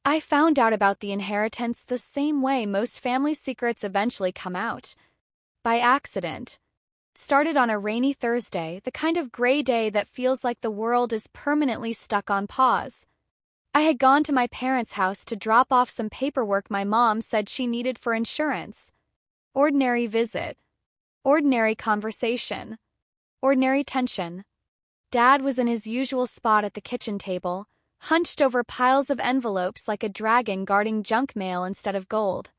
I found out about the inheritance the same way most family secrets eventually come out. By accident. Started on a rainy Thursday, the kind of gray day that feels like the world is permanently stuck on pause. I had gone to my parents' house to drop off some paperwork my mom said she needed for insurance. Ordinary visit. Ordinary conversation. Ordinary tension. Dad was in his usual spot at the kitchen table, hunched over piles of envelopes like a dragon guarding junk mail instead of gold.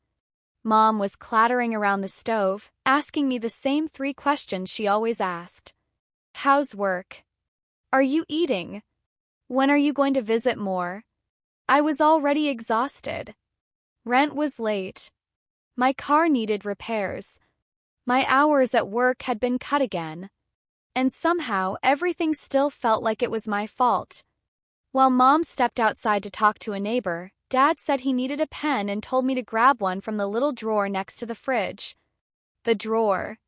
Mom was clattering around the stove, asking me the same 3 questions she always asked. How's work? Are you eating? When are you going to visit more? I was already exhausted. Rent was late. My car needed repairs. My hours at work had been cut again. And somehow everything still felt like it was my fault. While Mom stepped outside to talk to a neighbor, Dad said he needed a pen and told me to grab one from the little drawer next to the fridge. The drawer.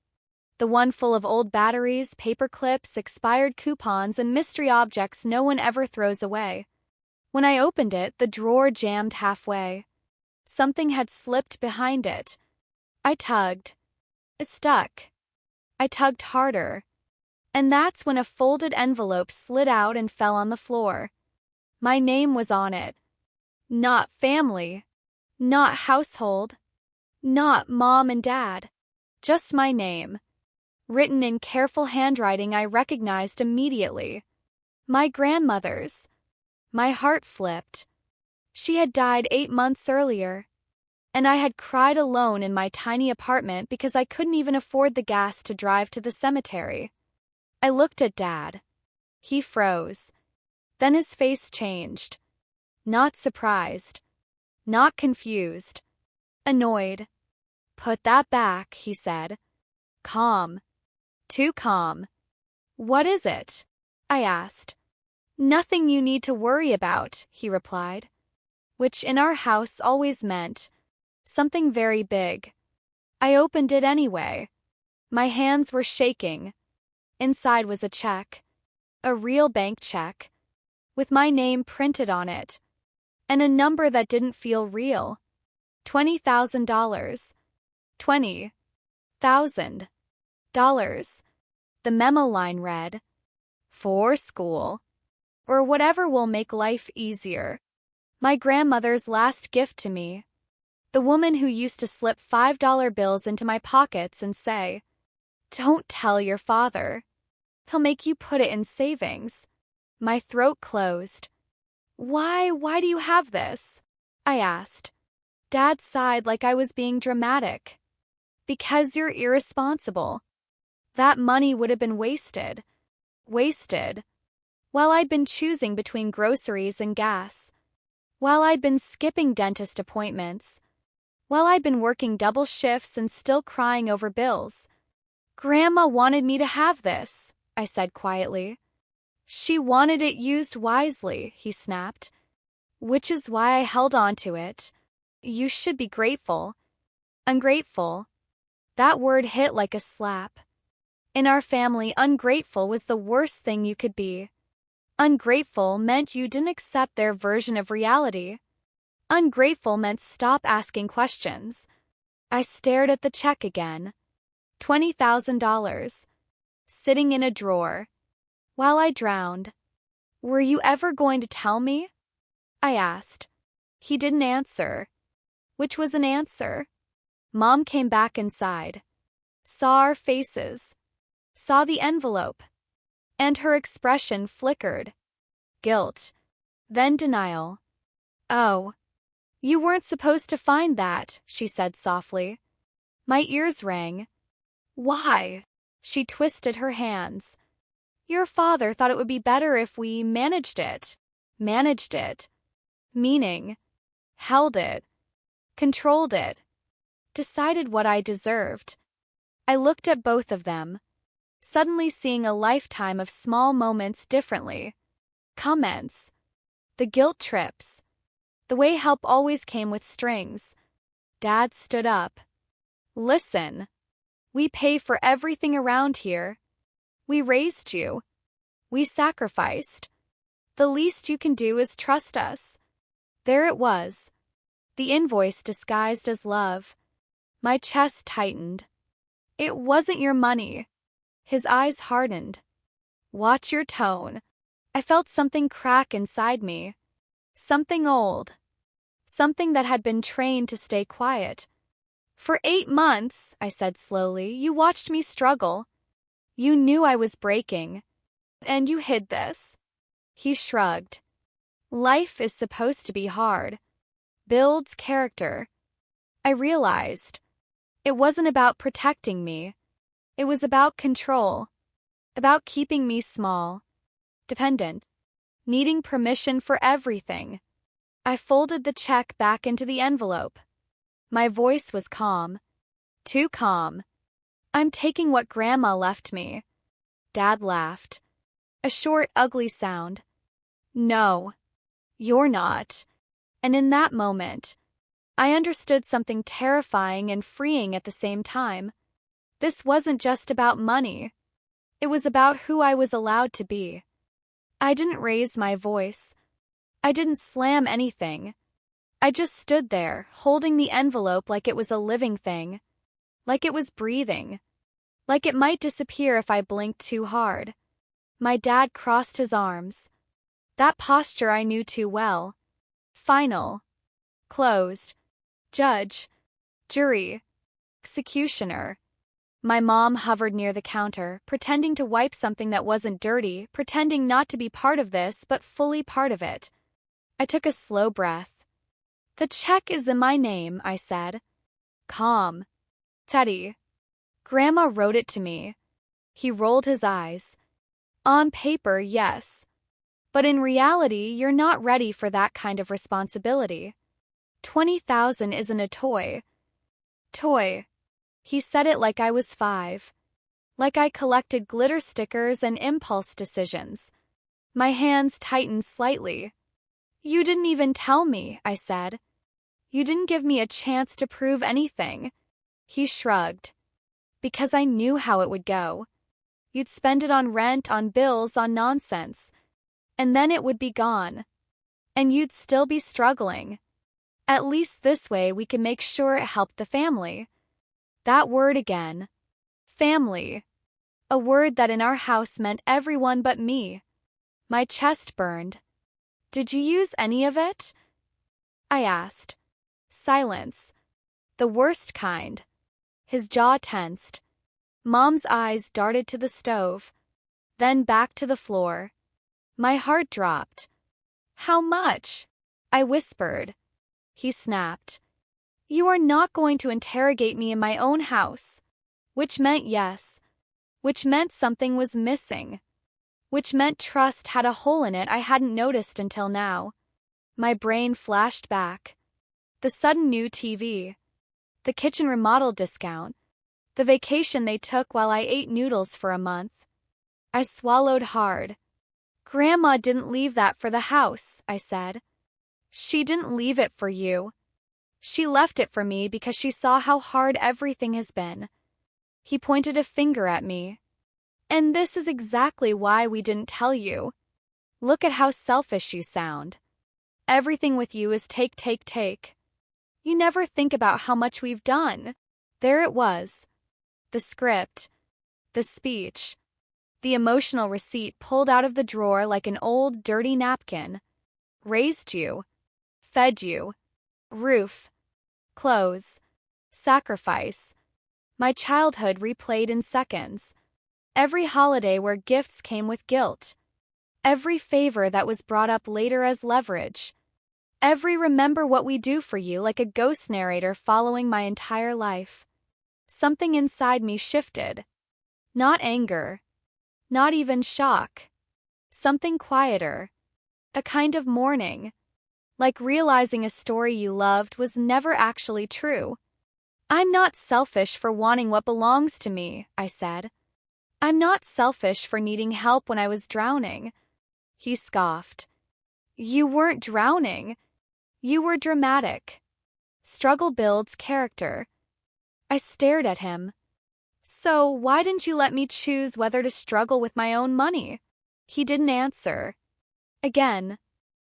The one full of old batteries, paper clips, expired coupons, and mystery objects no one ever throws away. When I opened it, the drawer jammed halfway. Something had slipped behind it. I tugged. It stuck. I tugged harder. And that's when a folded envelope slid out and fell on the floor. My name was on it. Not family. Not household. Not Mom and Dad. Just my name. Written in careful handwriting I recognized immediately. My grandmother's. My heart flipped. She had died 8 months earlier. And I had cried alone in my tiny apartment because I couldn't even afford the gas to drive to the cemetery. I looked at Dad. He froze. Then his face changed. Not surprised. Not confused. Annoyed. Put that back, he said. Calm. Too calm. What is it? I asked. Nothing you need to worry about, he replied. Which in our house always meant something very big. I opened it anyway. My hands were shaking. Inside was a check. A real bank check. With my name printed on it. And a number that didn't feel real. $20,000. $20,000. The memo line read, "For school," or whatever will make life easier. My grandmother's last gift to me. The woman who used to slip $5 bills into my pockets and say, "Don't tell your father. He'll make you put it in savings." My throat closed. Why do you have this? I asked. Dad sighed like I was being dramatic. Because you're irresponsible. That money would have been wasted. Wasted. While I'd been choosing between groceries and gas. While I'd been skipping dentist appointments. While I'd been working double shifts and still crying over bills. Grandma wanted me to have this, I said quietly. She wanted it used wisely, he snapped. Which is why I held on to it. You should be grateful. Ungrateful. That word hit like a slap. In our family, ungrateful was the worst thing you could be. Ungrateful meant you didn't accept their version of reality. Ungrateful meant stop asking questions. I stared at the check again. $20,000. Sitting in a drawer. While I drowned. Were you ever going to tell me? I asked. He didn't answer. Which was an answer. Mom came back inside. Saw our faces. Saw the envelope. And her expression flickered. Guilt. Then denial. Oh. You weren't supposed to find that, she said softly. My ears rang. Why? She twisted her hands. Your father thought it would be better if we managed it. Managed it. Meaning. Held it. Controlled it. Decided what I deserved. I looked at both of them, suddenly seeing a lifetime of small moments differently. Comments. The guilt trips. The way help always came with strings. Dad stood up. Listen. We pay for everything around here. We raised you. We sacrificed. The least you can do is trust us. There it was. The invoice disguised as love. My chest tightened. It wasn't your money. His eyes hardened. Watch your tone. I felt something crack inside me. Something old. Something that had been trained to stay quiet. For 8 months, I said slowly, you watched me struggle. You knew I was breaking. And you hid this. He shrugged. Life is supposed to be hard. Builds character. I realized. It wasn't about protecting me. It was about control. About keeping me small. Dependent. Needing permission for everything. I folded the check back into the envelope. My voice was calm. Too calm. I'm taking what Grandma left me. Dad laughed. A short, ugly sound. No. You're not. And in that moment, I understood something terrifying and freeing at the same time. This wasn't just about money. It was about who I was allowed to be. I didn't raise my voice. I didn't slam anything. I just stood there, holding the envelope like it was a living thing. Like it was breathing. Like it might disappear if I blinked too hard. My dad crossed his arms. That posture I knew too well. Final. Closed. Judge. Jury. Executioner. My mom hovered near the counter, pretending to wipe something that wasn't dirty, pretending not to be part of this, but fully part of it. I took a slow breath. The check is in my name, I said. Calm. Teddy. Grandma wrote it to me. He rolled his eyes. On paper, yes. But in reality, you're not ready for that kind of responsibility. 20,000 isn't a toy. Toy. He said it like I was 5. Like I collected glitter stickers and impulse decisions. My hands tightened slightly. You didn't even tell me, I said. You didn't give me a chance to prove anything. He shrugged. Because I knew how it would go. You'd spend it on rent, on bills, on nonsense. And then it would be gone. And you'd still be struggling. At least this way we can make sure it helped the family. That word again. Family. A word that in our house meant everyone but me. My chest burned. Did you use any of it? I asked. Silence. The worst kind. His jaw tensed. Mom's eyes darted to the stove. Then back to the floor. My heart dropped. How much? I whispered. He snapped. You are not going to interrogate me in my own house. Which meant yes. Which meant something was missing. Which meant trust had a hole in it I hadn't noticed until now. My brain flashed back. The sudden new TV. The kitchen remodel discount. The vacation they took while I ate noodles for a month. I swallowed hard. Grandma didn't leave that for the house, I said. She didn't leave it for you. She left it for me because she saw how hard everything has been. He pointed a finger at me. And this is exactly why we didn't tell you. Look at how selfish you sound. Everything with you is take, take, take. You never think about how much we've done. There it was. The script. The speech. The emotional receipt pulled out of the drawer like an old, dirty napkin. Raised you. Fed you. Roof. Clothes. Sacrifice. My childhood replayed in seconds. Every holiday where gifts came with guilt. Every favor that was brought up later as leverage. Every remember what we do for you like a ghost narrator following my entire life. Something inside me shifted. Not anger. Not even shock. Something quieter. A kind of mourning. Like realizing a story you loved was never actually true. I'm not selfish for wanting what belongs to me, I said. I'm not selfish for needing help when I was drowning. He scoffed. You weren't drowning. You were dramatic. Struggle builds character. I stared at him. So why didn't you let me choose whether to struggle with my own money? He didn't answer. Again.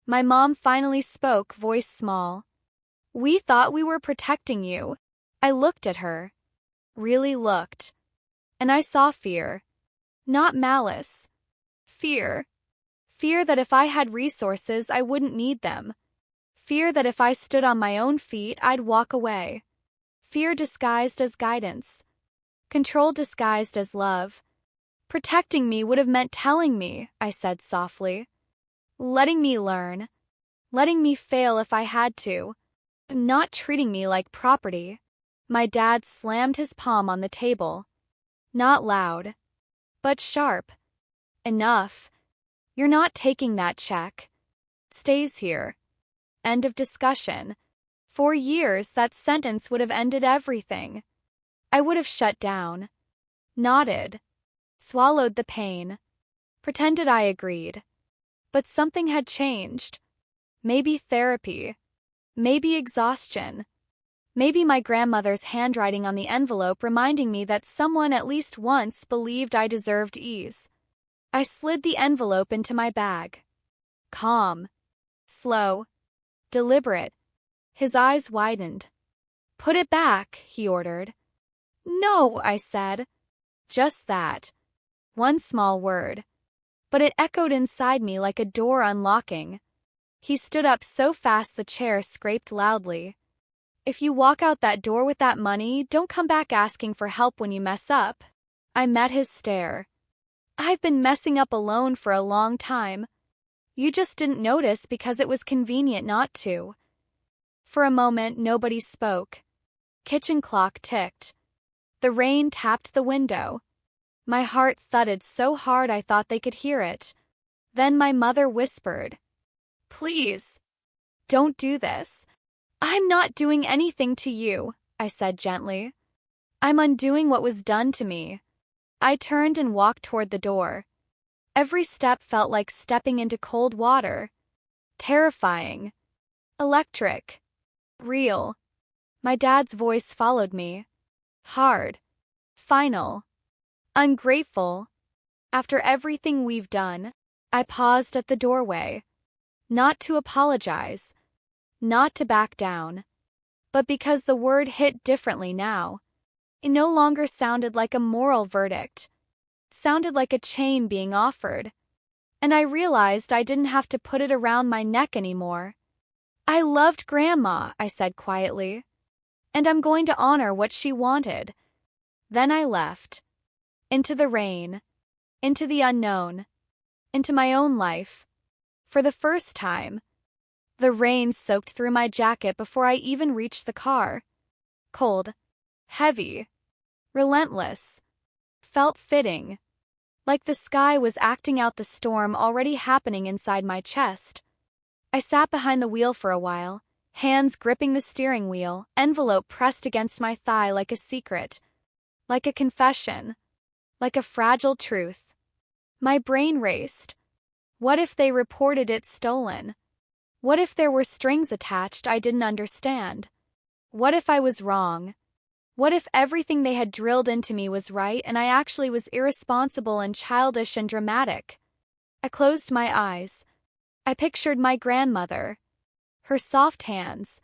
My mom finally spoke, voice small. "We thought we were protecting you." I looked at her. Really looked. And I saw fear. Not malice. Fear. Fear that if I had resources, I wouldn't need them. Fear that if I stood on my own feet, I'd walk away. Fear disguised as guidance. Control disguised as love. Protecting me would have meant telling me, I said softly. Letting me learn. Letting me fail if I had to. Not treating me like property. My dad slammed his palm on the table. Not loud, but sharp. Enough. You're not taking that check. Stays here. End of discussion. For years, that sentence would have ended everything. I would have shut down. Nodded. Swallowed the pain. Pretended I agreed. But something had changed. Maybe therapy. Maybe exhaustion. Maybe my grandmother's handwriting on the envelope reminding me that someone at least once believed I deserved ease. I slid the envelope into my bag. Calm. Slow. Deliberate. His eyes widened. "Put it back," he ordered. "No," I said. Just that. One small word. But it echoed inside me like a door unlocking. He stood up so fast the chair scraped loudly. "If you walk out that door with that money, don't come back asking for help when you mess up." I met his stare. "I've been messing up alone for a long time. You just didn't notice because it was convenient not to." For a moment, nobody spoke. Kitchen clock ticked. The rain tapped the window. My heart thudded so hard I thought they could hear it. Then my mother whispered, "Please, don't do this." "I'm not doing anything to you," I said gently. "I'm undoing what was done to me." I turned and walked toward the door. Every step felt like stepping into cold water. Terrifying. Electric. Real. My dad's voice followed me. Hard. Final. Ungrateful. "After everything we've done." I paused at the doorway. Not to apologize. Not to back down. But because the word hit differently now. It no longer sounded like a moral verdict. It sounded like a chain being offered. And I realized I didn't have to put it around my neck anymore. "I loved Grandma," I said quietly. "And I'm going to honor what she wanted." Then I left. Into the rain. Into the unknown. Into my own life. For the first time. The rain soaked through my jacket before I even reached the car. Cold. Heavy. Relentless. Felt fitting. Like the sky was acting out the storm already happening inside my chest. I sat behind the wheel for a while, hands gripping the steering wheel, envelope pressed against my thigh like a secret. Like a confession. Like a fragile truth. My brain raced. What if they reported it stolen? What if there were strings attached I didn't understand? What if I was wrong? What if everything they had drilled into me was right and I actually was irresponsible and childish and dramatic? I closed my eyes. I pictured my grandmother. Her soft hands.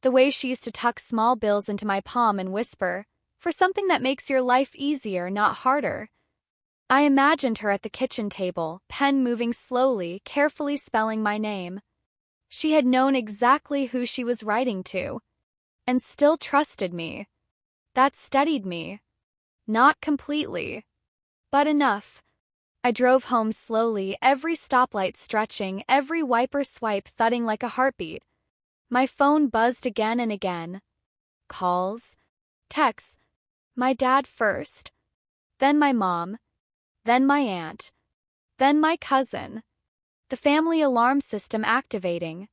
The way she used to tuck small bills into my palm and whisper, "For something that makes your life easier, not harder." I imagined her at the kitchen table, pen moving slowly, carefully spelling my name. She had known exactly who she was writing to. And still trusted me. That steadied me. Not completely. But enough. I drove home slowly, every stoplight stretching, every wiper swipe thudding like a heartbeat. My phone buzzed again and again. Calls. Texts. My dad first. Then my mom. Then my aunt. Then my cousin. The family alarm system activating.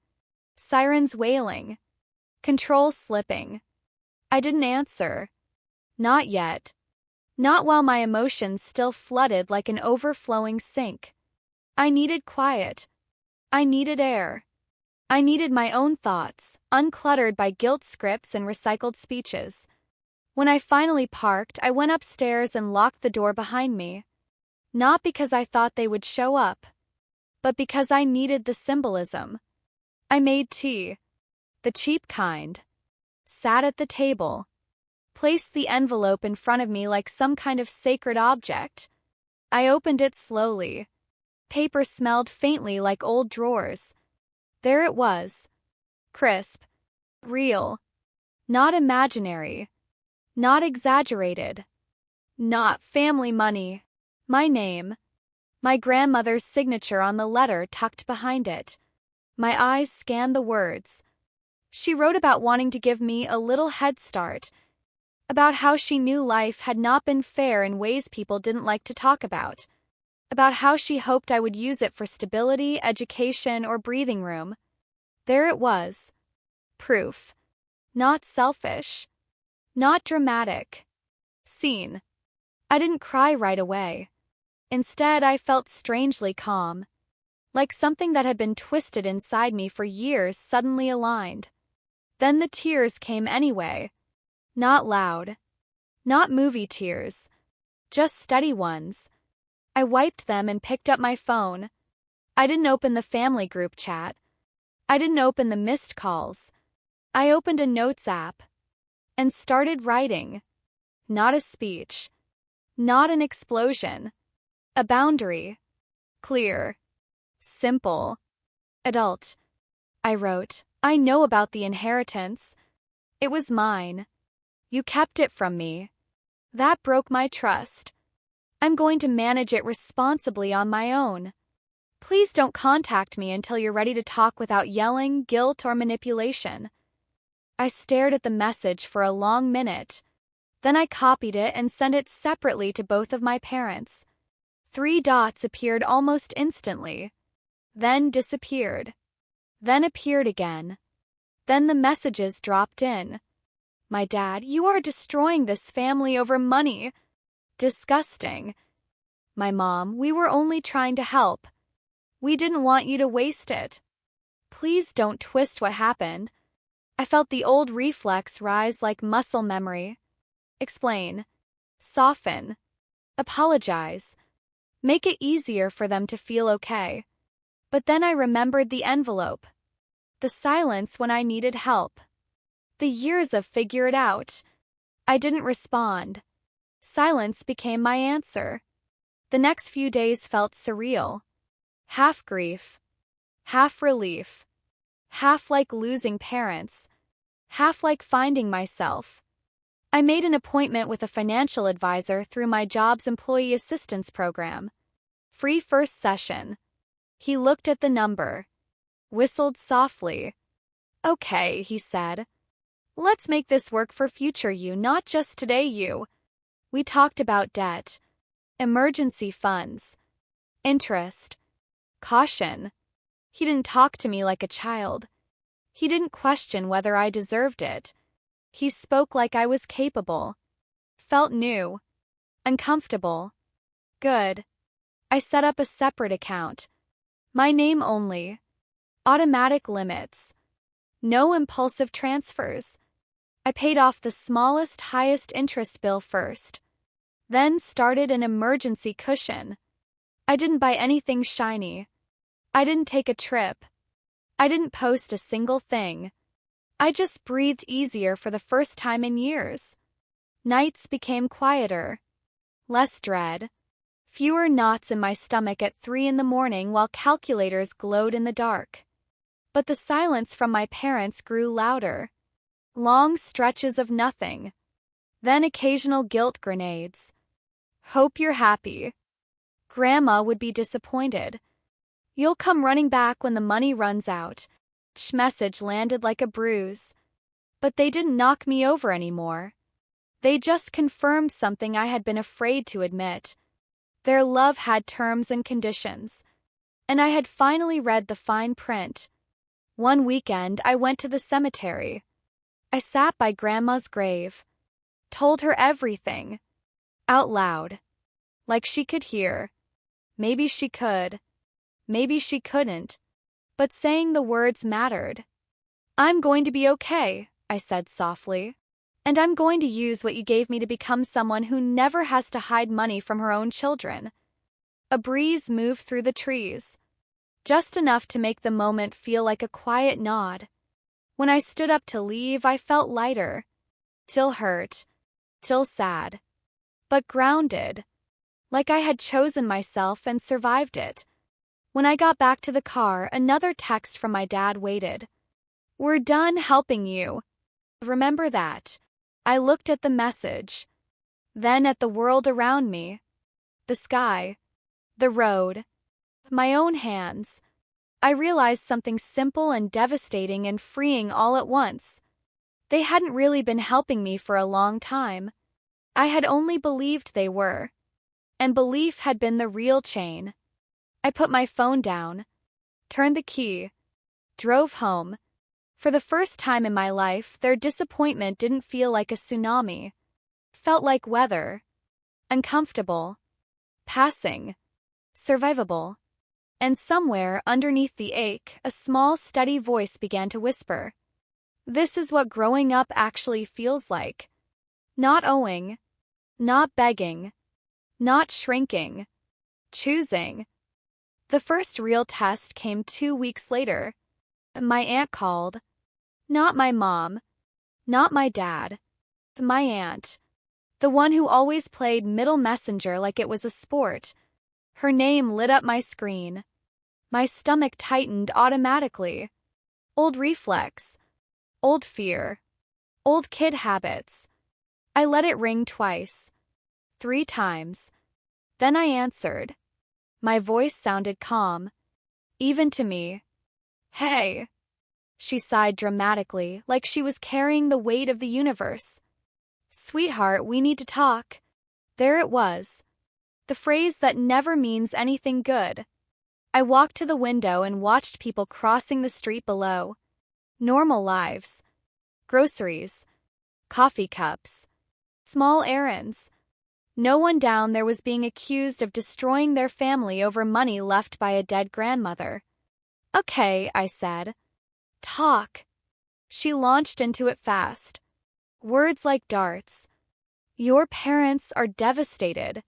Sirens wailing. Control slipping. I didn't answer. Not yet. Not while my emotions still flooded like an overflowing sink. I needed quiet. I needed air. I needed my own thoughts, uncluttered by guilt scripts and recycled speeches. When I finally parked, I went upstairs and locked the door behind me. Not because I thought they would show up, but because I needed the symbolism. I made tea, the cheap kind, sat at the table, placed the envelope in front of me like some kind of sacred object. I opened it slowly. Paper smelled faintly like old drawers. There it was. Crisp. Real. Not imaginary. Not exaggerated. Not family money. My name. My grandmother's signature on the letter tucked behind it. My eyes scanned the words. She wrote about wanting to give me a little head start, about how she knew life had not been fair in ways people didn't like to talk about how how she hoped I would use it for stability, education, or breathing room. There it was. Proof. Not selfish. Not dramatic. Seen. I didn't cry right away. Instead, I felt strangely calm, like something that had been twisted inside me for years suddenly aligned. Then the tears came anyway. Not loud. Not movie tears. Just steady ones. I wiped them and picked up my phone. I didn't open the family group chat. I didn't open the missed calls. I opened a notes app and started writing. Not a speech. Not an explosion. A boundary. Clear. Simple. Adult. I wrote, I know about the inheritance. It was mine. You kept it from me. That broke my trust. I'm going to manage it responsibly on my own. Please don't contact me until you're ready to talk without yelling, guilt, or manipulation. I stared at the message for a long minute. Then I copied it and sent it separately to both of my parents. 3 dots appeared almost instantly. Then disappeared. Then appeared again. Then the messages dropped in. My dad, you are destroying this family over money. Disgusting. My mom, we were only trying to help. We didn't want you to waste it. Please don't twist what happened. I felt the old reflex rise like muscle memory. Explain. Soften. Apologize. Make it easier for them to feel okay. But then I remembered the envelope. The silence when I needed help. The years of figure it out. I didn't respond. Silence became my answer. The next few days felt surreal. Half grief. Half relief. Half like losing parents. Half like finding myself. I made an appointment with a financial advisor through my job's employee assistance program. Free first session. He looked at the number. Whistled softly. Okay, he said. Let's make this work for future you, not just today you. We talked about debt, emergency funds, interest, caution. He didn't talk to me like a child. He didn't question whether I deserved it. He spoke like I was capable. Felt new. Uncomfortable. Good. I set up a separate account. My name only. Automatic limits. No impulsive transfers. I paid off the smallest, highest interest bill first. Then started an emergency cushion. I didn't buy anything shiny. I didn't take a trip. I didn't post a single thing. I just breathed easier for the first time in years. Nights became quieter. Less dread. Fewer knots in my stomach at 3 a.m. while calculators glowed in the dark. But the silence from my parents grew louder. Long stretches of nothing. Then occasional guilt grenades. Hope you're happy. Grandma would be disappointed. You'll come running back when the money runs out. Message landed like a bruise. But they didn't knock me over anymore. They just confirmed something I had been afraid to admit. Their love had terms and conditions. And I had finally read the fine print. One weekend, I went to the cemetery. I sat by Grandma's grave. Told her everything. Out loud. Like she could hear. Maybe she could. Maybe she couldn't. But saying the words mattered. I'm going to be okay, I said softly. And I'm going to use what you gave me to become someone who never has to hide money from her own children. A breeze moved through the trees. just enough to make the moment feel like a quiet nod. When I stood up to leave, I felt lighter. Still hurt, still sad, but grounded, like I had chosen myself and survived it. When I got back to the car, another text from my dad waited. "We're done helping you. Remember that." I looked at the message, then at the world around me, the sky, the road, my own hands. I realized something simple and devastating and freeing all at once. They hadn't really been helping me for a long time. I had only believed they were, and belief had been the real chain. I put my phone down, turned the key, drove home. For the first time in my life, their disappointment didn't feel like a tsunami. It felt like weather. Uncomfortable, passing, survivable. And somewhere underneath the ache, a small, steady voice began to whisper, "This is what growing up actually feels like. Not owing, not begging, not shrinking, choosing." The first real test came 2 weeks later. My aunt called. Not my mom, not my dad, my aunt. The one who always played middle messenger like it was a sport. Her name lit up my screen. My stomach tightened automatically. Old reflex, old fear, old kid habits. I let it ring twice, 3 times. Then I answered. My voice sounded calm, even to me. "Hey." She sighed dramatically, like she was carrying the weight of the universe. "Sweetheart, we need to talk." There it was, the phrase that never means anything good. I walked to the window and watched people crossing the street below. Normal lives. Groceries. Coffee cups. Small errands. No one down there was being accused of destroying their family over money left by a dead grandmother. "Okay," I said. "Talk." She launched into it fast. Words like darts. "Your parents are devastated.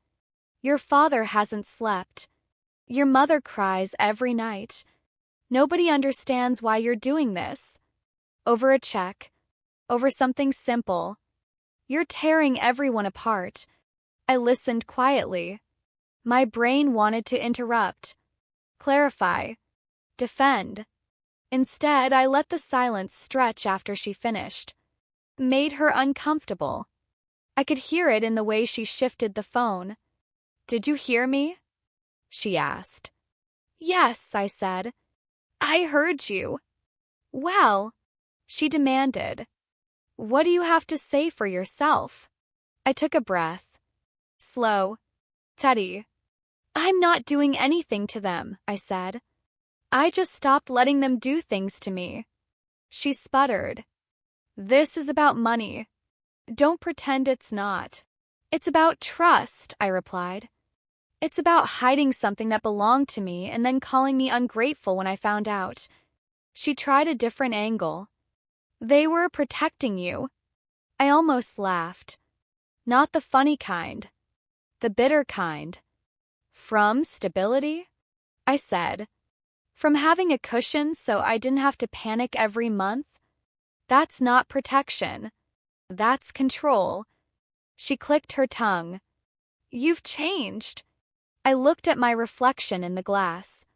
Your father hasn't slept. Your mother cries every night. Nobody understands why you're doing this. Over a check. Over something simple. You're tearing everyone apart." I listened quietly. My brain wanted to interrupt, clarify, defend. Instead, I let the silence stretch after she finished. Made her uncomfortable. I could hear it in the way she shifted the phone. "Did you hear me?" she asked. "Yes," I said. "I heard you." "Well," she demanded, "what do you have to say for yourself?" I took a breath. Slow, steady. "I'm not doing anything to them," I said. "I just stopped letting them do things to me." She sputtered. "This is about money. Don't pretend it's not." "It's about trust," I replied. "It's about hiding something that belonged to me and then calling me ungrateful when I found out." She tried a different angle. "They were protecting you." I almost laughed. Not the funny kind. The bitter kind. "From stability?" I said. "From having a cushion so I didn't have to panic every month?" "That's not protection. That's control." She clicked her tongue. "You've changed." I looked at my reflection in the glass.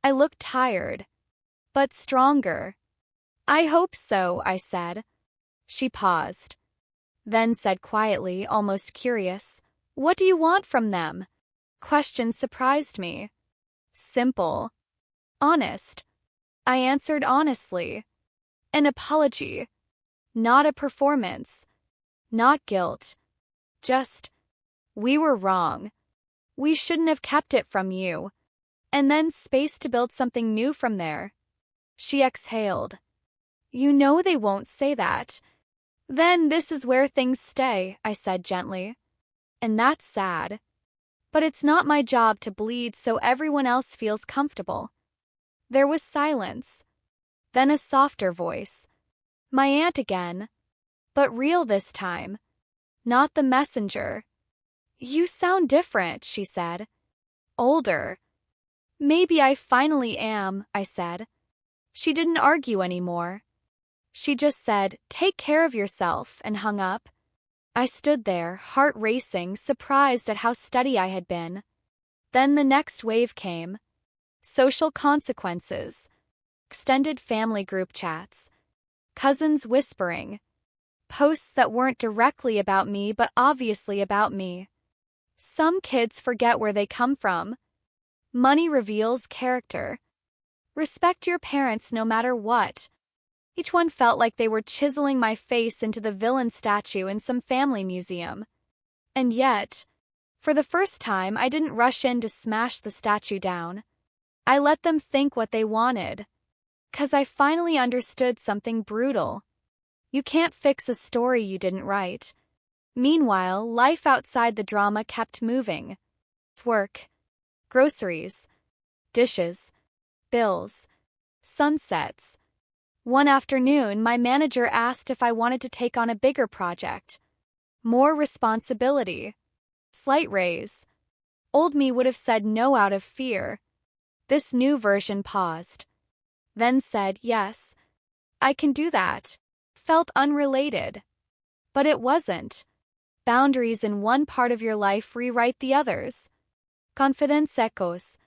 I looked tired, but stronger. "I hope so," I said. She paused, then said quietly, almost curious, "What do you want from them?" Question surprised me. Simple. Honest. I answered honestly. An apology. Not a performance. Not guilt. Just, "We were wrong. We shouldn't have kept it from you." And then space to build something new from there. She exhaled. "You know they won't say that." "Then this is where things stay," I said gently. "And that's sad. But it's not my job to bleed so everyone else feels comfortable." There was silence. Then a softer voice. My aunt again. But real this time. Not the messenger. "You sound different," she said. "Older." Maybe I finally am, I said. She didn't argue anymore. She just said, "Take care of yourself," and hung up. I stood there, heart racing, surprised at how steady I had been. Then the next wave came. Social consequences. Extended family group chats. Cousins whispering. Posts that weren't directly about me but obviously about me. Some kids forget where they come from. Money reveals character. Respect your parents no matter what. Each one felt like they were chiseling my face into the villain statue in some family museum. And yet, for the first time, I didn't rush in to smash the statue down. I let them think what they wanted. 'Cause I finally understood something brutal. You can't fix a story you didn't write. Meanwhile, life outside the drama kept moving. Work, groceries, dishes, bills, sunsets. One afternoon, my manager asked if I wanted to take on a bigger project. More responsibility. Slight raise. Old me would have said no out of fear. This new version paused. Then said, "Yes, I can do that." Felt unrelated. But it wasn't. Boundaries in one part of your life rewrite the others. Confidence echoes.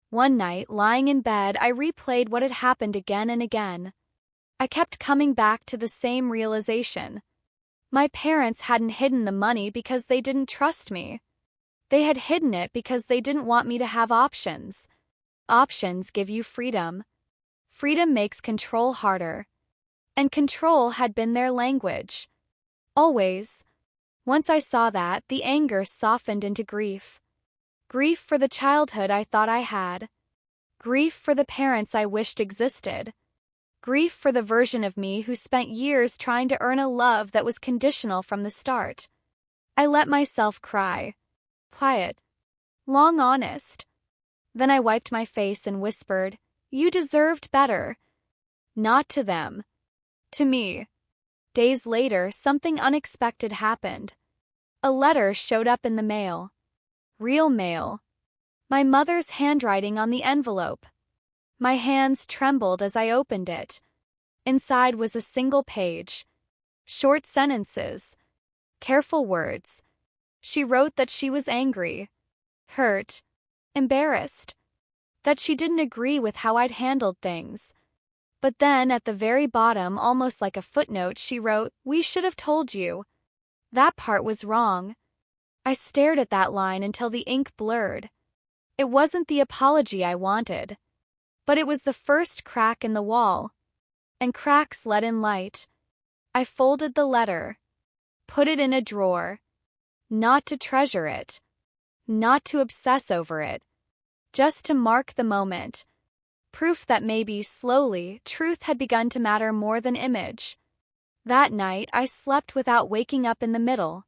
One night, lying in bed, I replayed what had happened again and again. I kept coming back to the same realization. My parents hadn't hidden the money because they didn't trust me. They had hidden it because they didn't want me to have options. Options give you freedom. Freedom makes control harder. And control had been their language. Always. Once I saw that, the anger softened into grief. Grief for the childhood I thought I had. Grief for the parents I wished existed. Grief for the version of me who spent years trying to earn a love that was conditional from the start. I let myself cry. Quiet. Long honest. Then I wiped my face and whispered, "You deserved better." Not to them. To me. Days later, something unexpected happened. A letter showed up in the mail. Real mail. My mother's handwriting on the envelope. My hands trembled as I opened it. Inside was a single page. Short sentences. Careful words. She wrote that she was angry. Hurt. Embarrassed. That she didn't agree with how I'd handled things. But then, at the very bottom, almost like a footnote, she wrote, "We should have told you." That part was wrong. I stared at that line until the ink blurred. It wasn't the apology I wanted. But it was the first crack in the wall. And cracks let in light. I folded the letter. Put it in a drawer. Not to treasure it. Not to obsess over it. Just to mark the moment. Proof that maybe, slowly, truth had begun to matter more than image. That night, I slept without waking up in the middle.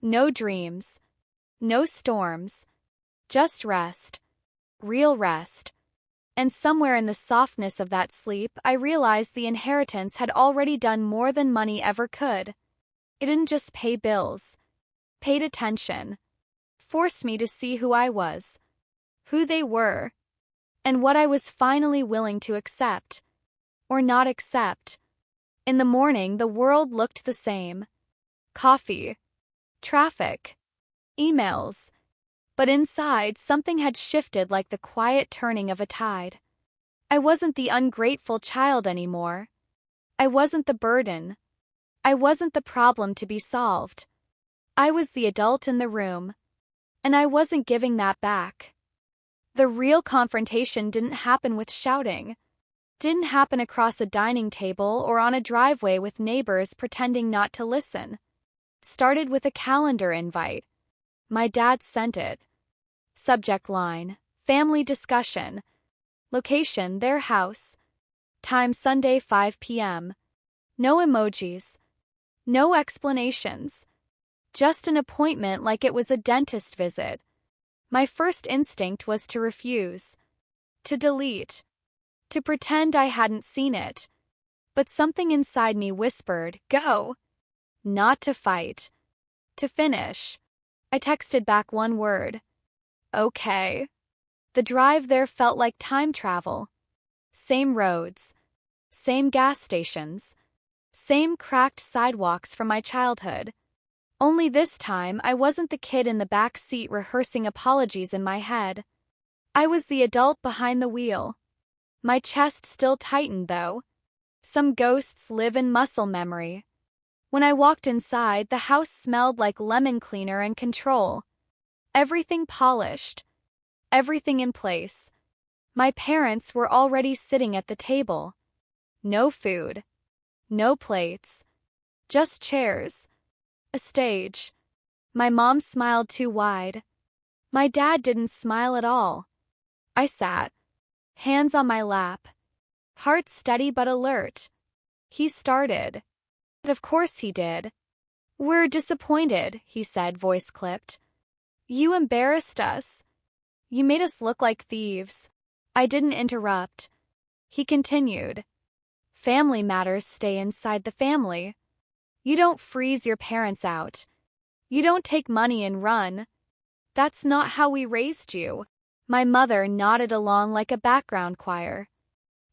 No dreams. No storms. Just rest. Real rest. And somewhere in the softness of that sleep, I realized the inheritance had already done more than money ever could. It didn't just pay bills. Paid attention. Forced me to see who I was. Who they were. And what I was finally willing to accept. Or not accept. In the morning, the world looked the same. Coffee. Traffic. Emails. But inside, something had shifted like the quiet turning of a tide. I wasn't the ungrateful child anymore. I wasn't the burden. I wasn't the problem to be solved. I was the adult in the room. And I wasn't giving that back. The real confrontation didn't happen with shouting. Didn't happen across a dining table or on a driveway with neighbors pretending not to listen. It started with a calendar invite. My dad sent it. Subject line, family discussion. Location, their house. Time Sunday 5 p.m. No emojis. No explanations. Just an appointment like it was a dentist visit. My first instinct was to refuse. To delete. To pretend I hadn't seen it. But something inside me whispered, "Go." Not to fight. To finish. I texted back one word. "Okay." The drive there felt like time travel. Same roads, same gas stations, same cracked sidewalks from my childhood. Only this time, I wasn't the kid in the back seat rehearsing apologies in my head. I was the adult behind the wheel. My chest still tightened, though. Some ghosts live in muscle memory. When I walked inside, the house smelled like lemon cleaner and control. Everything polished. Everything in place. My parents were already sitting at the table. No food. No plates. Just chairs. A stage. My mom smiled too wide. My dad didn't smile at all. I sat, hands on my lap, heart steady but alert. He started. Of course he did. "We're disappointed," he said, voice clipped. "You embarrassed us. You made us look like thieves." I didn't interrupt. He continued. "Family matters stay inside the family. You don't freeze your parents out. You don't take money and run. That's not how we raised you." My mother nodded along like a background choir.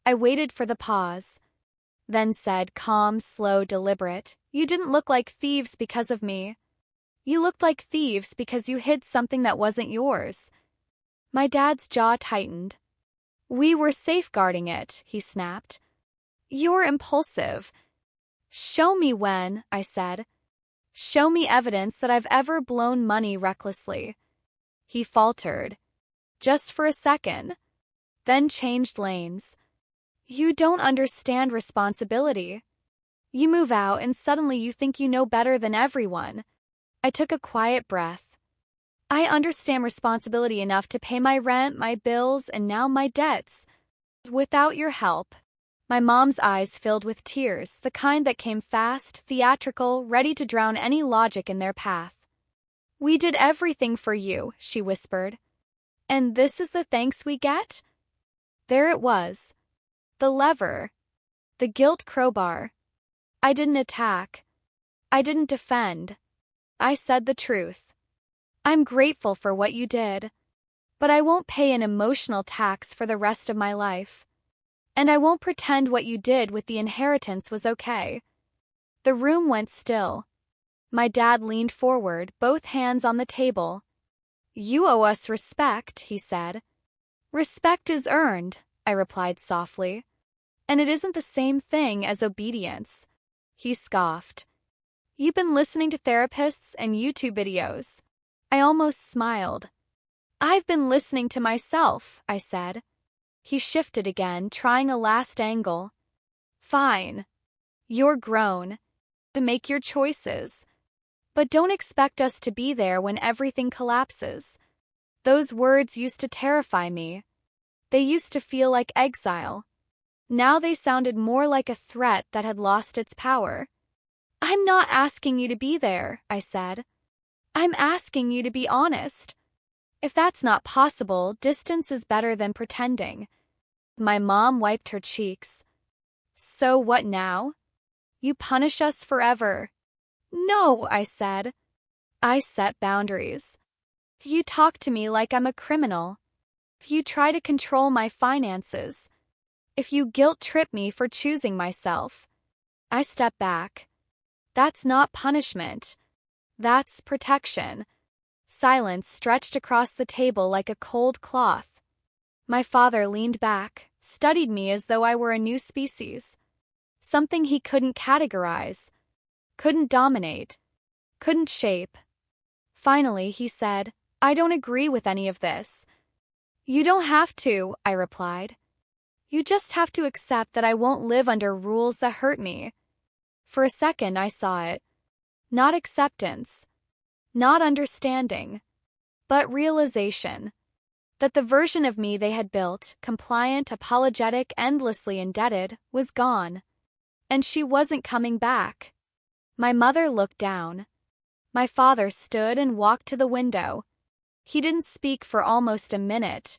I waited for the pause, then said, calm, slow, deliberate, "You didn't look like thieves because of me. You looked like thieves because you hid something that wasn't yours." My dad's jaw tightened. "We were safeguarding it," he snapped. "You're impulsive." "Show me when," I said. "Show me evidence that I've ever blown money recklessly." He faltered. Just for a second. Then changed lanes. "You don't understand responsibility. You move out and suddenly you think you know better than everyone." I took a quiet breath. "I understand responsibility enough to pay my rent, my bills, and now my debts. Without your help." My mom's eyes filled with tears, the kind that came fast, theatrical, ready to drown any logic in their path. "We did everything for you," she whispered. "And this is the thanks we get?" There it was. The lever. The guilt crowbar. I didn't attack. I didn't defend. I said the truth. "I'm grateful for what you did, but I won't pay an emotional tax for the rest of my life. And I won't pretend what you did with the inheritance was okay." The room went still. My dad leaned forward, both hands on the table. "You owe us respect," he said. "Respect is earned," I replied softly. "And it isn't the same thing as obedience." He scoffed. "You've been listening to therapists and YouTube videos." I almost smiled. "I've been listening to myself," I said. He shifted again, trying a last angle. "Fine. You're grown. To make your choices. But don't expect us to be there when everything collapses." Those words used to terrify me. They used to feel like exile. Now they sounded more like a threat that had lost its power. "I'm not asking you to be there," I said. "I'm asking you to be honest. If that's not possible, distance is better than pretending." My mom wiped her cheeks. "So what now? You punish us forever." "No," I said. "I set boundaries. If you talk to me like I'm a criminal, if you try to control my finances, if you guilt-trip me for choosing myself." I stepped back. "That's not punishment. That's protection." Silence stretched across the table like a cold cloth. My father leaned back, studied me as though I were a new species. Something he couldn't categorize, couldn't dominate, couldn't shape. Finally, he said, "I don't agree with any of this." "You don't have to," I replied. "You just have to accept that I won't live under rules that hurt me." For a second, I saw it. Not acceptance, not understanding, but realization. That the version of me they had built, compliant, apologetic, endlessly indebted, was gone. And she wasn't coming back. My mother looked down. My father stood and walked to the window. He didn't speak for almost a minute.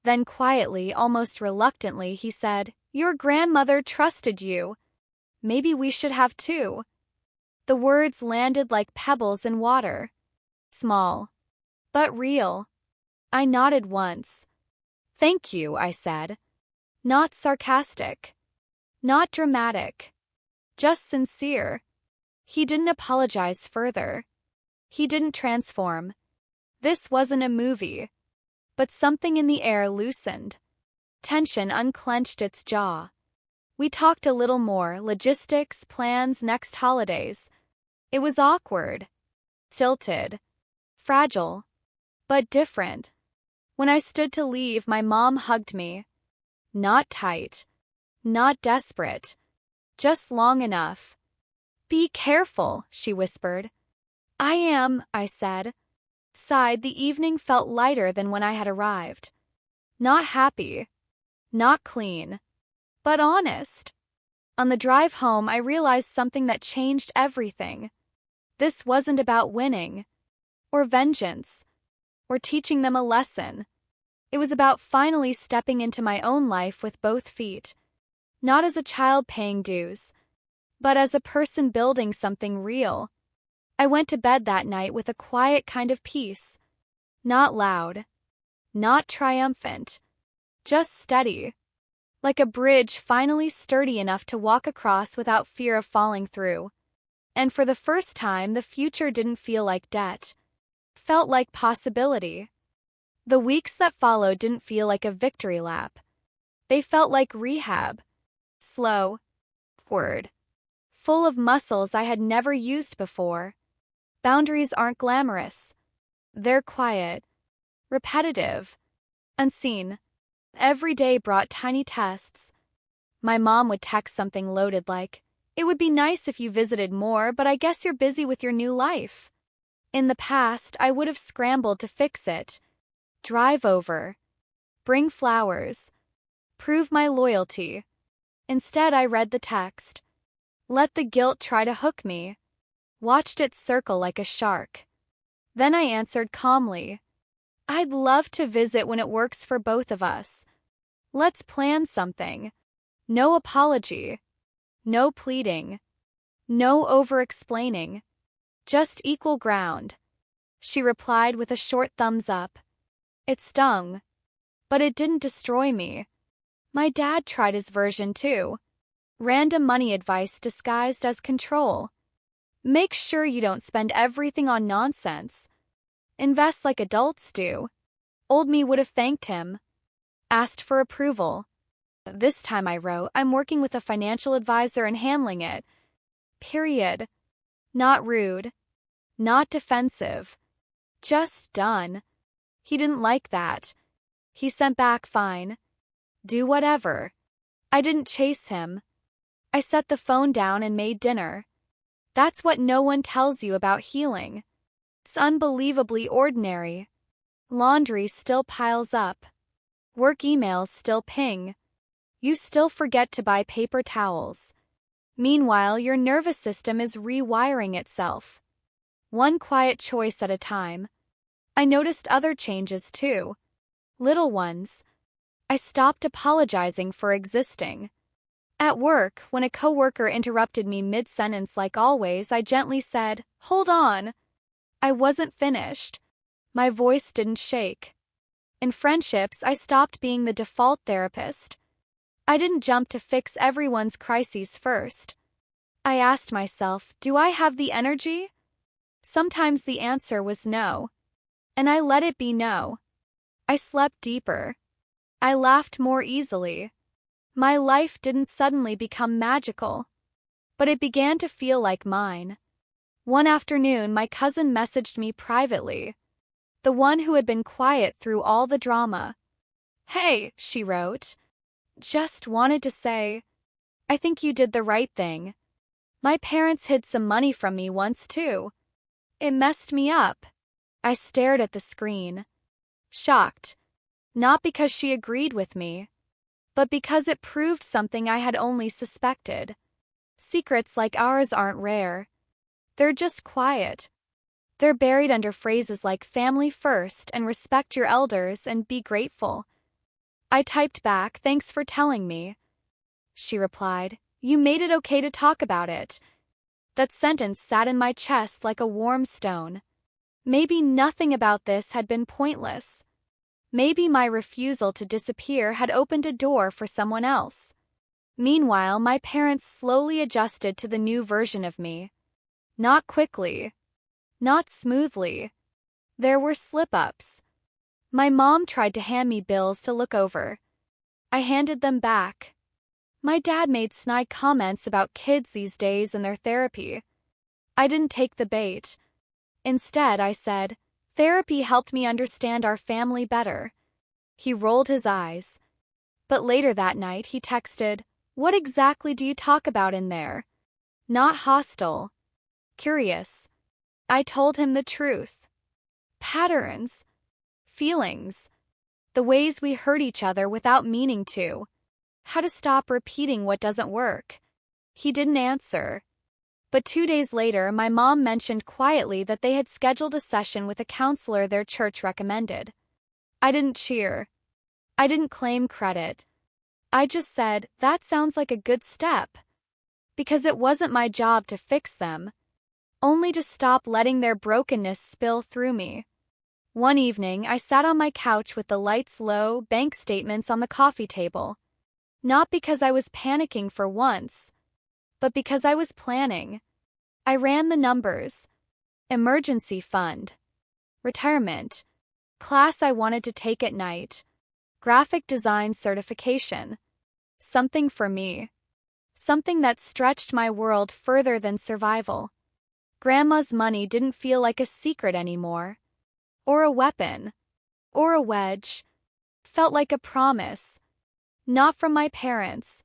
Then quietly, almost reluctantly, he said, "Your grandmother trusted you. Maybe we should have too." The words landed like pebbles in water. Small, but real. I nodded once. Thank you, I said. Not sarcastic. Not dramatic. Just sincere. He didn't apologize further. He didn't transform. This wasn't a movie. But something in the air loosened. Tension unclenched its jaw. We talked a little more, logistics, plans, next holidays. It was awkward. Tilted. Fragile. But different. When I stood to leave, my mom hugged me. Not tight. Not desperate. Just long enough. Be careful, she whispered. I am, I said. Sighed, the evening felt lighter than when I had arrived. Not happy. Not clean. But honest. On the drive home, I realized something that changed everything. This wasn't about winning. Or vengeance. Or teaching them a lesson. It was about finally stepping into my own life with both feet. Not as a child paying dues, but as a person building something real. I went to bed that night with a quiet kind of peace. Not loud. Not triumphant. Just steady. Like a bridge finally sturdy enough to walk across without fear of falling through. And for the first time, the future didn't feel like debt. Felt like possibility. The weeks that followed didn't feel like a victory lap. They felt like rehab. Slow. Forward. Full of muscles I had never used before. Boundaries aren't glamorous. They're quiet. Repetitive. Unseen. Every day brought tiny tests. My mom would text something loaded like, "It would be nice if you visited more, but I guess you're busy with your new life." In the past, I would have scrambled to fix it. Drive over. Bring flowers. Prove my loyalty. Instead, I read the text. Let the guilt try to hook me. Watched it circle like a shark. Then I answered calmly. I'd love to visit when it works for both of us. Let's plan something. No apology. No pleading. No over-explaining. Just equal ground. She replied with a short thumbs up. It stung. But it didn't destroy me. My dad tried his version too. Random money advice disguised as control. Make sure you don't spend everything on nonsense. Invest like adults do. Old me would have thanked him. Asked for approval. This time I wrote, I'm working with a financial advisor and handling it. Period. Not rude. Not defensive. Just done. He didn't like that. He sent back fine. Do whatever. I didn't chase him. I set the phone down and made dinner. That's what no one tells you about healing. It's unbelievably ordinary. Laundry still piles up. Work emails still ping. You still forget to buy paper towels. Meanwhile, your nervous system is rewiring itself. One quiet choice at a time. I noticed other changes too. Little ones. I stopped apologizing for existing. At work, when a coworker interrupted me mid-sentence like always, I gently said, "Hold on." I wasn't finished. My voice didn't shake. In friendships, I stopped being the default therapist. I didn't jump to fix everyone's crises first. I asked myself, do I have the energy? Sometimes the answer was no. And I let it be no. I slept deeper. I laughed more easily. My life didn't suddenly become magical. But it began to feel like mine. One afternoon, my cousin messaged me privately. The one who had been quiet through all the drama. Hey, she wrote. Just wanted to say, I think you did the right thing. My parents hid some money from me once too. It messed me up. I stared at the screen. Shocked. Not because she agreed with me, but because it proved something I had only suspected. Secrets like ours aren't rare. They're just quiet. They're buried under phrases like family first and respect your elders and be grateful. I typed back, thanks for telling me. She replied, you made it okay to talk about it. That sentence sat in my chest like a warm stone. Maybe nothing about this had been pointless. Maybe my refusal to disappear had opened a door for someone else. Meanwhile, my parents slowly adjusted to the new version of me. Not quickly. Not smoothly. There were slip-ups. My mom tried to hand me bills to look over. I handed them back. My dad made snide comments about kids these days and their therapy. I didn't take the bait. Instead, I said, "Therapy helped me understand our family better." He rolled his eyes. But later that night, he texted, "What exactly do you talk about in there?" Not hostile. Curious. I told him the truth. Patterns. Feelings. The ways we hurt each other without meaning to. How to stop repeating what doesn't work. He didn't answer. But 2 days later, my mom mentioned quietly that they had scheduled a session with a counselor their church recommended. I didn't cheer. I didn't claim credit. I just said, "That sounds like a good step." Because it wasn't my job to fix them. Only to stop letting their brokenness spill through me. One evening, I sat on my couch with the lights low, bank statements on the coffee table. Not because I was panicking for once, but because I was planning. I ran the numbers. Emergency fund. Retirement. Class I wanted to take at night. Graphic design certification. Something for me. Something that stretched my world further than survival. Grandma's money didn't feel like a secret anymore. Or a weapon. Or a wedge. Felt like a promise. Not from my parents.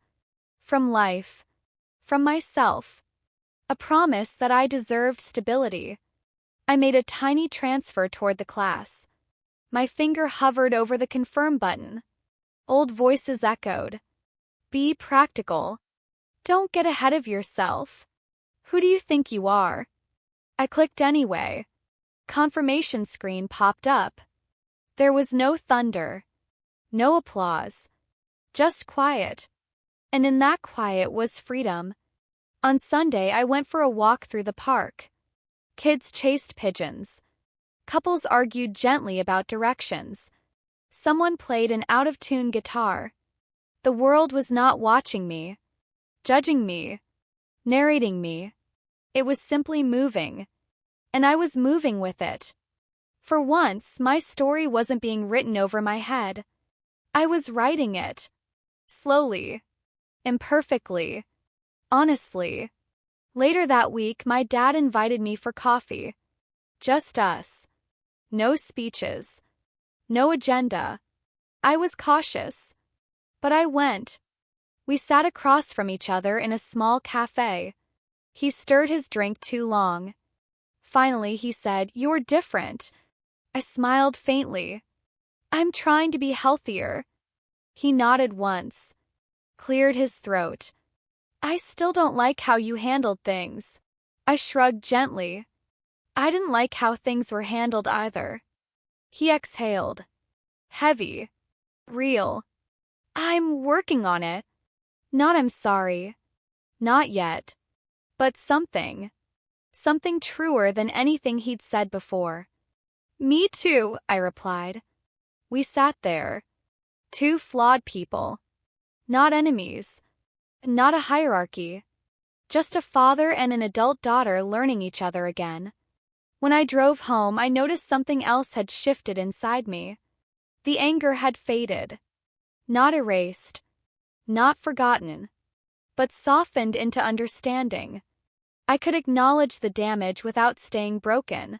From life. From myself. A promise that I deserved stability. I made a tiny transfer toward the class. My finger hovered over the confirm button. Old voices echoed. Be practical. Don't get ahead of yourself. Who do you think you are? I clicked anyway. Confirmation screen popped up. There was no thunder. No applause. Just quiet. And in that quiet was freedom. On Sunday, I went for a walk through the park. Kids chased pigeons. Couples argued gently about directions. Someone played an out-of-tune guitar. The world was not watching me, judging me, narrating me. It was simply moving. And I was moving with it. For once, my story wasn't being written over my head. I was writing it. Slowly. Imperfectly. Honestly. Later that week, my dad invited me for coffee. Just us. No speeches. No agenda. I was cautious. But I went. We sat across from each other in a small cafe. He stirred his drink too long. Finally, he said, "You're different." I smiled faintly. "I'm trying to be healthier." He nodded once. Cleared his throat. "I still don't like how you handled things." I shrugged gently. I didn't like how things were handled either. He exhaled. Heavy. Real. "I'm working on it." Not "I'm sorry." Not yet. But something. Something truer than anything he'd said before. "Me too," I replied. We sat there. Two flawed people. Not enemies. Not a hierarchy. Just a father and an adult daughter learning each other again. When I drove home, I noticed something else had shifted inside me. The anger had faded. Not erased. Not forgotten. But softened into understanding. I could acknowledge the damage without staying broken.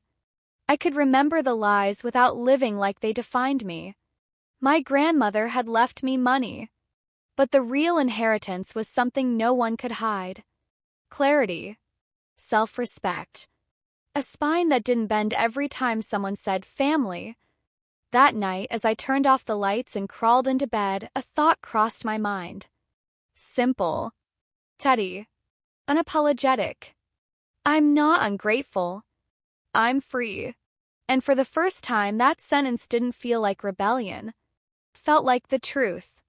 I could remember the lies without living like they defined me. My grandmother had left me money. But the real inheritance was something no one could hide. Clarity. Self-respect. A spine that didn't bend every time someone said family. That night, as I turned off the lights and crawled into bed, a thought crossed my mind. Simple. Steady. Unapologetic. I'm not ungrateful. I'm free. And for the first time, that sentence didn't feel like rebellion. Felt like the truth.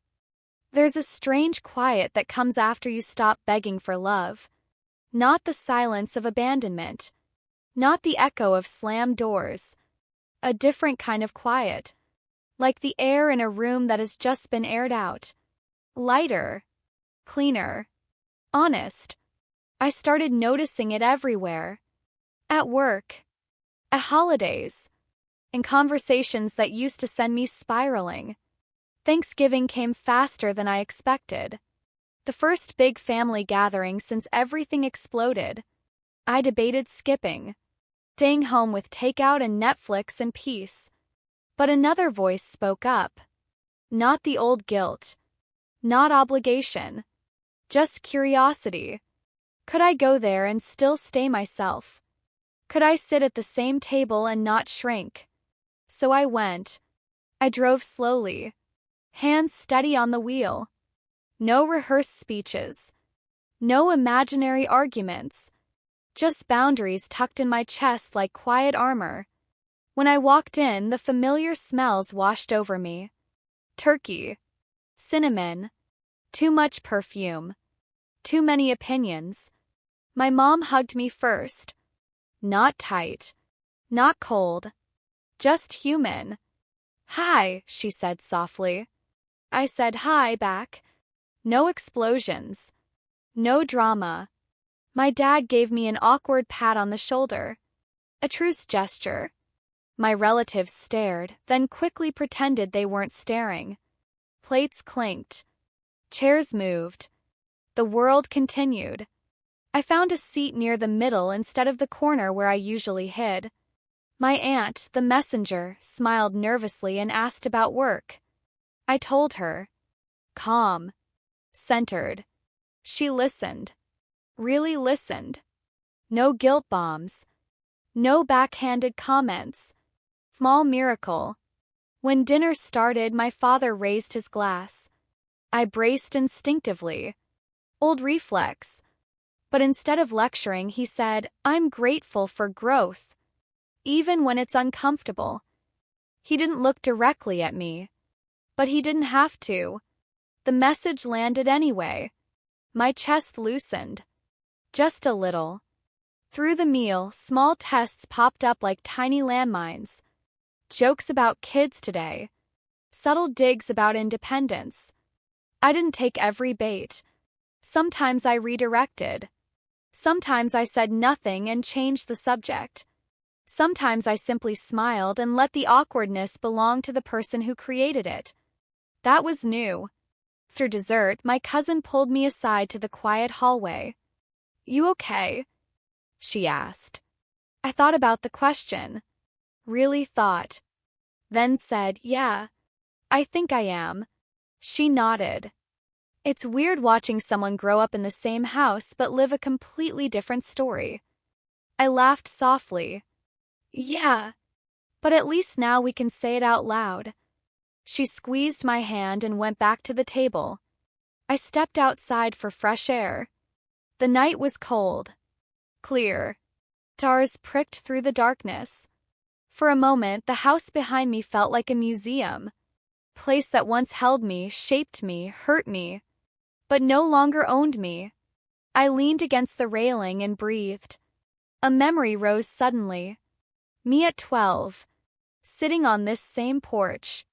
There's a strange quiet that comes after you stop begging for love. Not the silence of abandonment. Not the echo of slammed doors. A different kind of quiet. like the air in a room that has just been aired out. Lighter, cleaner, honest. I started noticing it everywhere. At work, at holidays, in conversations that used to send me spiraling. Thanksgiving came faster than I expected. The first big family gathering since everything exploded. I debated skipping, staying home with takeout and Netflix and peace. But another voice spoke up. Not the old guilt. Not obligation. Just curiosity. Could I go there and still stay myself? Could I sit at the same table and not shrink? So I went. I drove slowly, hands steady on the wheel. No rehearsed speeches. No imaginary arguments. Just boundaries tucked in my chest like quiet armor. When I walked in, the familiar smells washed over me. Turkey. Cinnamon. Too much perfume. Too many opinions. My mom hugged me first. Not tight. Not cold. Just human. "Hi," she said softly. I said hi back. No explosions. No drama. My dad gave me an awkward pat on the shoulder. A truce gesture. My relatives stared, then quickly pretended they weren't staring. Plates clinked. Chairs moved. The world continued. I found a seat near the middle instead of the corner where I usually hid. My aunt, the messenger, smiled nervously and asked about work. I told her. Calm. Centered. She listened. Really listened. No guilt bombs. No backhanded comments. Small miracle. When dinner started, my father raised his glass. I braced instinctively. Old reflex. But instead of lecturing, he said, "I'm grateful for growth. Even when it's uncomfortable." He didn't look directly at me. But he didn't have to. The message landed anyway. My chest loosened. Just a little. Through the meal, small tests popped up like tiny landmines. Jokes about kids today. Subtle digs about independence. I didn't take every bait. Sometimes I redirected. Sometimes I said nothing and changed the subject. Sometimes I simply smiled and let the awkwardness belong to the person who created it. That was new. After dessert, my cousin pulled me aside to the quiet hallway. "You okay?" she asked. I thought about the question. Really thought. Then said, "Yeah, I think I am." She nodded. It's weird watching someone grow up in the same house but live a completely different story. I laughed softly. "Yeah, but at least now we can say it out loud." She squeezed my hand and went back to the table. I stepped outside for fresh air. The night was cold. Clear. Stars pricked through the darkness. For a moment, the house behind me felt like a museum. A place that once held me, shaped me, hurt me, but no longer owned me. I leaned against the railing and breathed. A memory rose suddenly. Me at 12, sitting on this same porch,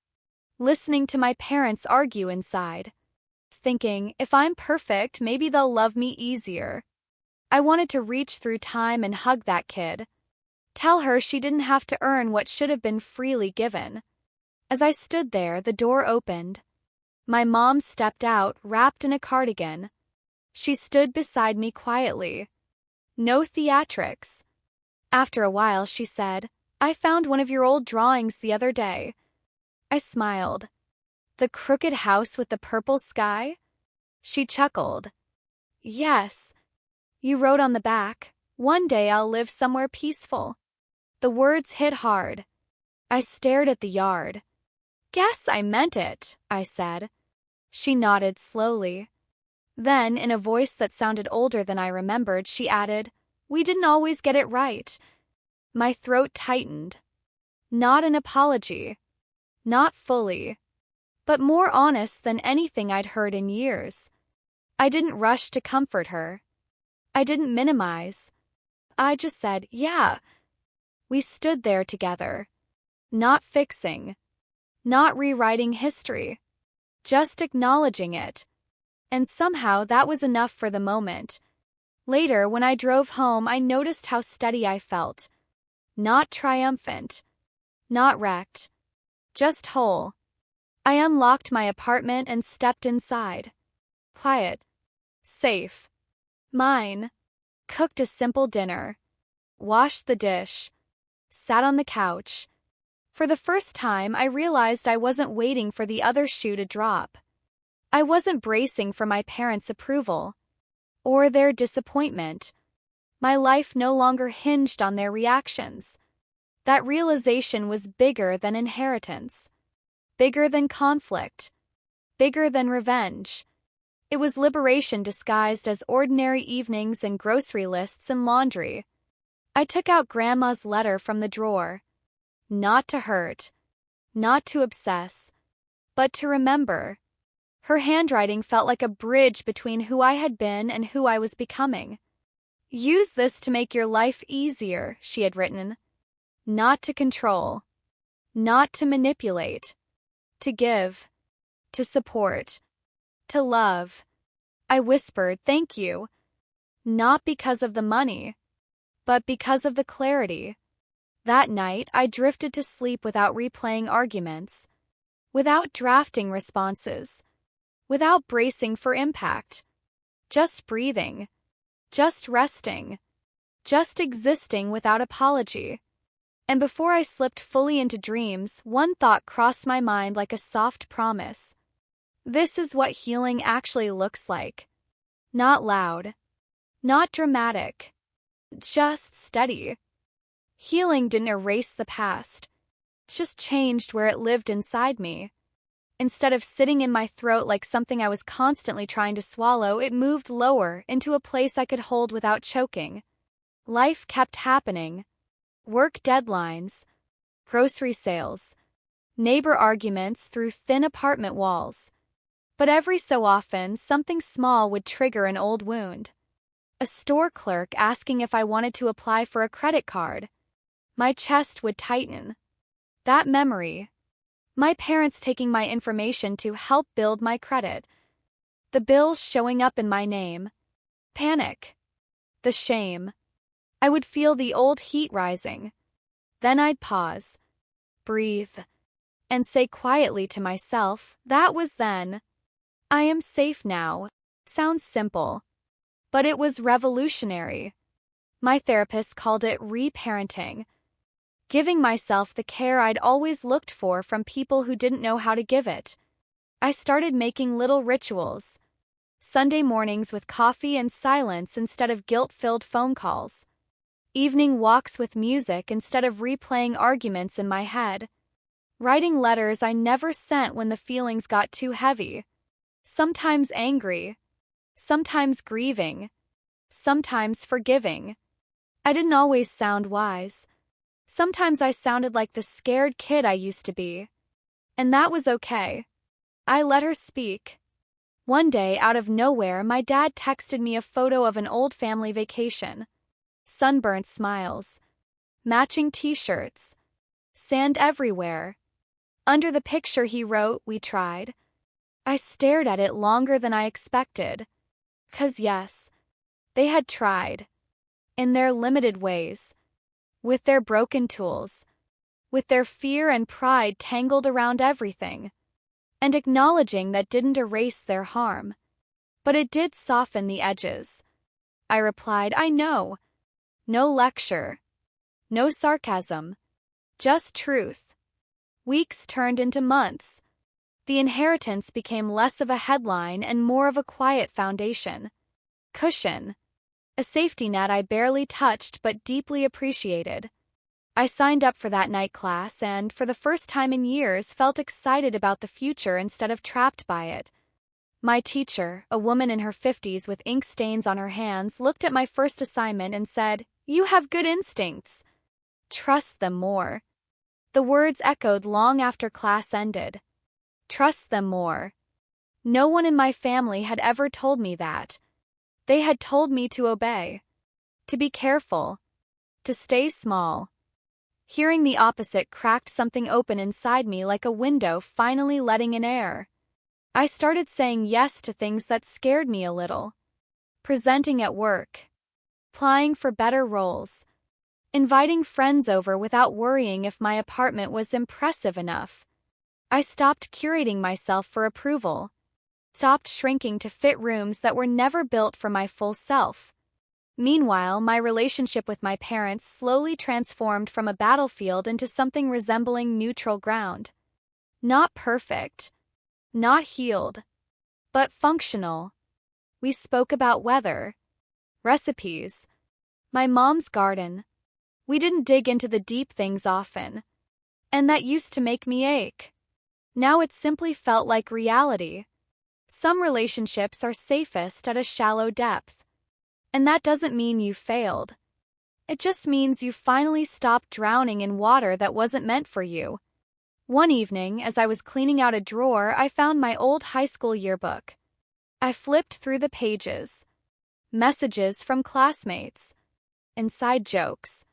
listening to my parents argue inside, thinking, if I'm perfect, maybe they'll love me easier. I wanted to reach through time and hug that kid. Tell her she didn't have to earn what should have been freely given. As I stood there, the door opened. My mom stepped out, wrapped in a cardigan. She stood beside me quietly. No theatrics. After a while, she said, "I found one of your old drawings the other day." I smiled. "The crooked house with the purple sky?" She chuckled. "Yes. You wrote on the back, 'One day I'll live somewhere peaceful.'" The words hit hard. I stared at the yard. "Guess I meant it," I said. She nodded slowly. Then, in a voice that sounded older than I remembered, she added, "We didn't always get it right." My throat tightened. Not an apology. Not fully. But more honest than anything I'd heard in years. I didn't rush to comfort her. I didn't minimize. I just said, "Yeah." We stood there together. Not fixing. Not rewriting history, just acknowledging it. And somehow that was enough for the moment. Later, when I drove home, I noticed how steady I felt. Not triumphant, not wrecked, just whole. I unlocked my apartment and stepped inside. Quiet, safe, mine. Cooked a simple dinner, washed the dish, sat on the couch. For the first time, I realized I wasn't waiting for the other shoe to drop. I wasn't bracing for my parents' approval or their disappointment. My life no longer hinged on their reactions. That realization was bigger than inheritance, bigger than conflict, bigger than revenge. It was liberation disguised as ordinary evenings and grocery lists and laundry. I took out Grandma's letter from the drawer. Not to hurt, not to obsess, but to remember. Her handwriting felt like a bridge between who I had been and who I was becoming. Use this to make your life easier, she had written. Not to control, not to manipulate, to give, to support, to love. I whispered, thank you. Not because of the money, but because of the clarity. That night, I drifted to sleep without replaying arguments, without drafting responses, without bracing for impact. Just breathing, just resting, just existing without apology. And before I slipped fully into dreams, one thought crossed my mind like a soft promise. This is what healing actually looks like. Not loud, not dramatic, just steady. Healing didn't erase the past, just changed where it lived inside me. Instead of sitting in my throat like something I was constantly trying to swallow, it moved lower into a place I could hold without choking. Life kept happening. Work deadlines, grocery sales, neighbor arguments through thin apartment walls. But every so often, something small would trigger an old wound. A store clerk asking if I wanted to apply for a credit card. My chest would tighten. That memory. My parents taking my information to help build my credit. The bills showing up in my name. Panic. The shame. I would feel the old heat rising. Then I'd pause, breathe, and say quietly to myself, that was then. I am safe now. Sounds simple, but it was revolutionary. My therapist called it reparenting. Giving myself the care I'd always looked for from people who didn't know how to give it. I started making little rituals. Sunday mornings with coffee and silence instead of guilt-filled phone calls. Evening walks with music instead of replaying arguments in my head. Writing letters I never sent when the feelings got too heavy. Sometimes angry. Sometimes grieving. Sometimes forgiving. I didn't always sound wise. Sometimes I sounded like the scared kid I used to be. And that was okay. I let her speak. One day, out of nowhere, my dad texted me a photo of an old family vacation. Sunburnt smiles. Matching t-shirts. Sand everywhere. Under the picture he wrote, we tried. I stared at it longer than I expected. 'Cause yes, they had tried. In their limited ways. With their broken tools. With their fear and pride tangled around everything. And acknowledging that didn't erase their harm. But it did soften the edges. I replied, I know. No lecture. No sarcasm. Just truth. Weeks turned into months. The inheritance became less of a headline and more of a quiet foundation. Cushion. A safety net I barely touched but deeply appreciated. I signed up for that night class and, for the first time in years, felt excited about the future instead of trapped by it. My teacher, a woman in her 50s with ink stains on her hands, looked at my first assignment and said, "You have good instincts. Trust them more." The words echoed long after class ended. Trust them more. No one in my family had ever told me that. They had told me to obey, to be careful, to stay small. Hearing the opposite cracked something open inside me like a window finally letting in air. I started saying yes to things that scared me a little. Presenting at work. Applying for better roles. Inviting friends over without worrying if my apartment was impressive enough. I stopped curating myself for approval. Stopped shrinking to fit rooms that were never built for my full self. Meanwhile, my relationship with my parents slowly transformed from a battlefield into something resembling neutral ground. Not perfect. Not healed. But functional. We spoke about weather. Recipes. My mom's garden. We didn't dig into the deep things often. And that used to make me ache. Now it simply felt like reality. Some relationships are safest at a shallow depth. And that doesn't mean you failed. It just means you finally stopped drowning in water that wasn't meant for you. One evening, as I was cleaning out a drawer, I found my old high school yearbook. I flipped through the pages. Messages from classmates. Inside jokes.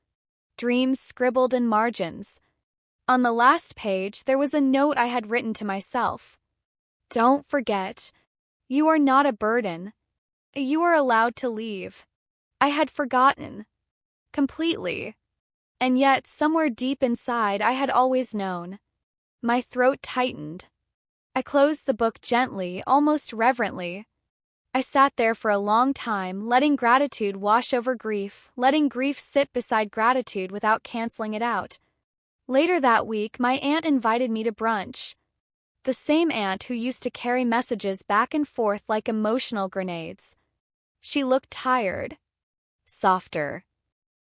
Dreams scribbled in margins. On the last page, there was a note I had written to myself. Don't forget. You are not a burden. You are allowed to leave. I had forgotten. Completely. And yet, somewhere deep inside, I had always known. My throat tightened. I closed the book gently, almost reverently. I sat there for a long time, letting gratitude wash over grief, letting grief sit beside gratitude without canceling it out. Later that week, my aunt invited me to brunch. The same aunt who used to carry messages back and forth like emotional grenades. She looked tired. Softer.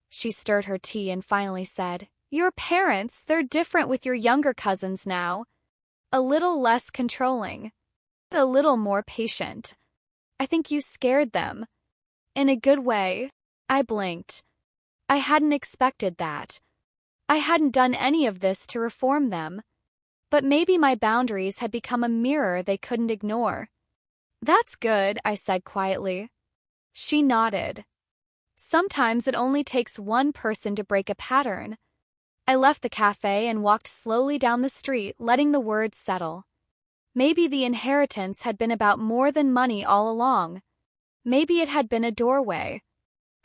She stirred her tea and finally said, "Your parents, they're different with your younger cousins now. A little less controlling. A little more patient. I think you scared them." In a good way. I blinked. I hadn't expected that. I hadn't done any of this to reform them. But maybe my boundaries had become a mirror they couldn't ignore. "That's good," I said quietly. She nodded. Sometimes it only takes one person to break a pattern. I left the cafe and walked slowly down the street, letting the words settle. Maybe the inheritance had been about more than money all along. Maybe it had been a doorway.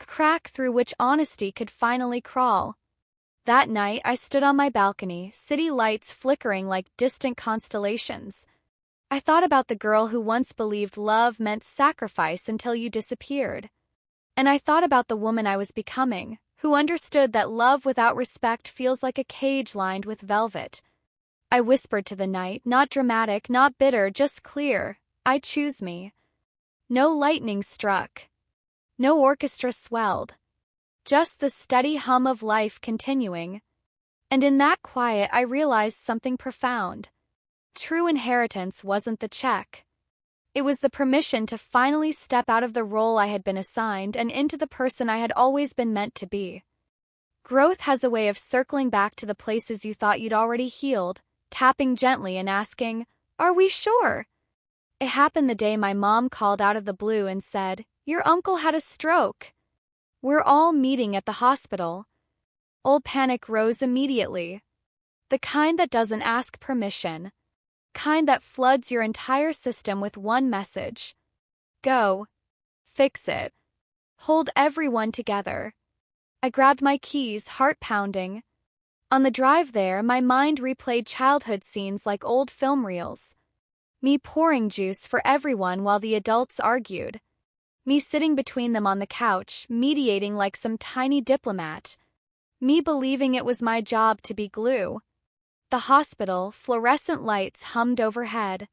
A crack through which honesty could finally crawl. That night, I stood on my balcony, city lights flickering like distant constellations. I thought about the girl who once believed love meant sacrifice until you disappeared. And I thought about the woman I was becoming, who understood that love without respect feels like a cage lined with velvet. I whispered to the night, not dramatic, not bitter, just clear, "I choose me." No lightning struck. No orchestra swelled. Just the steady hum of life continuing. And in that quiet, I realized something profound. True inheritance wasn't the check. It was the permission to finally step out of the role I had been assigned and into the person I had always been meant to be. Growth has a way of circling back to the places you thought you'd already healed, tapping gently and asking, "Are we sure?" It happened the day my mom called out of the blue and said, "Your uncle had a stroke. We're all meeting at the hospital." Old panic rose immediately. The kind that doesn't ask permission. Kind that floods your entire system with one message. Go. Fix it. Hold everyone together. I grabbed my keys, heart pounding. On the drive there, my mind replayed childhood scenes like old film reels. Me pouring juice for everyone while the adults argued. Me sitting between them on the couch, mediating like some tiny diplomat. Me believing it was my job to be glue. The hospital, fluorescent lights hummed overhead.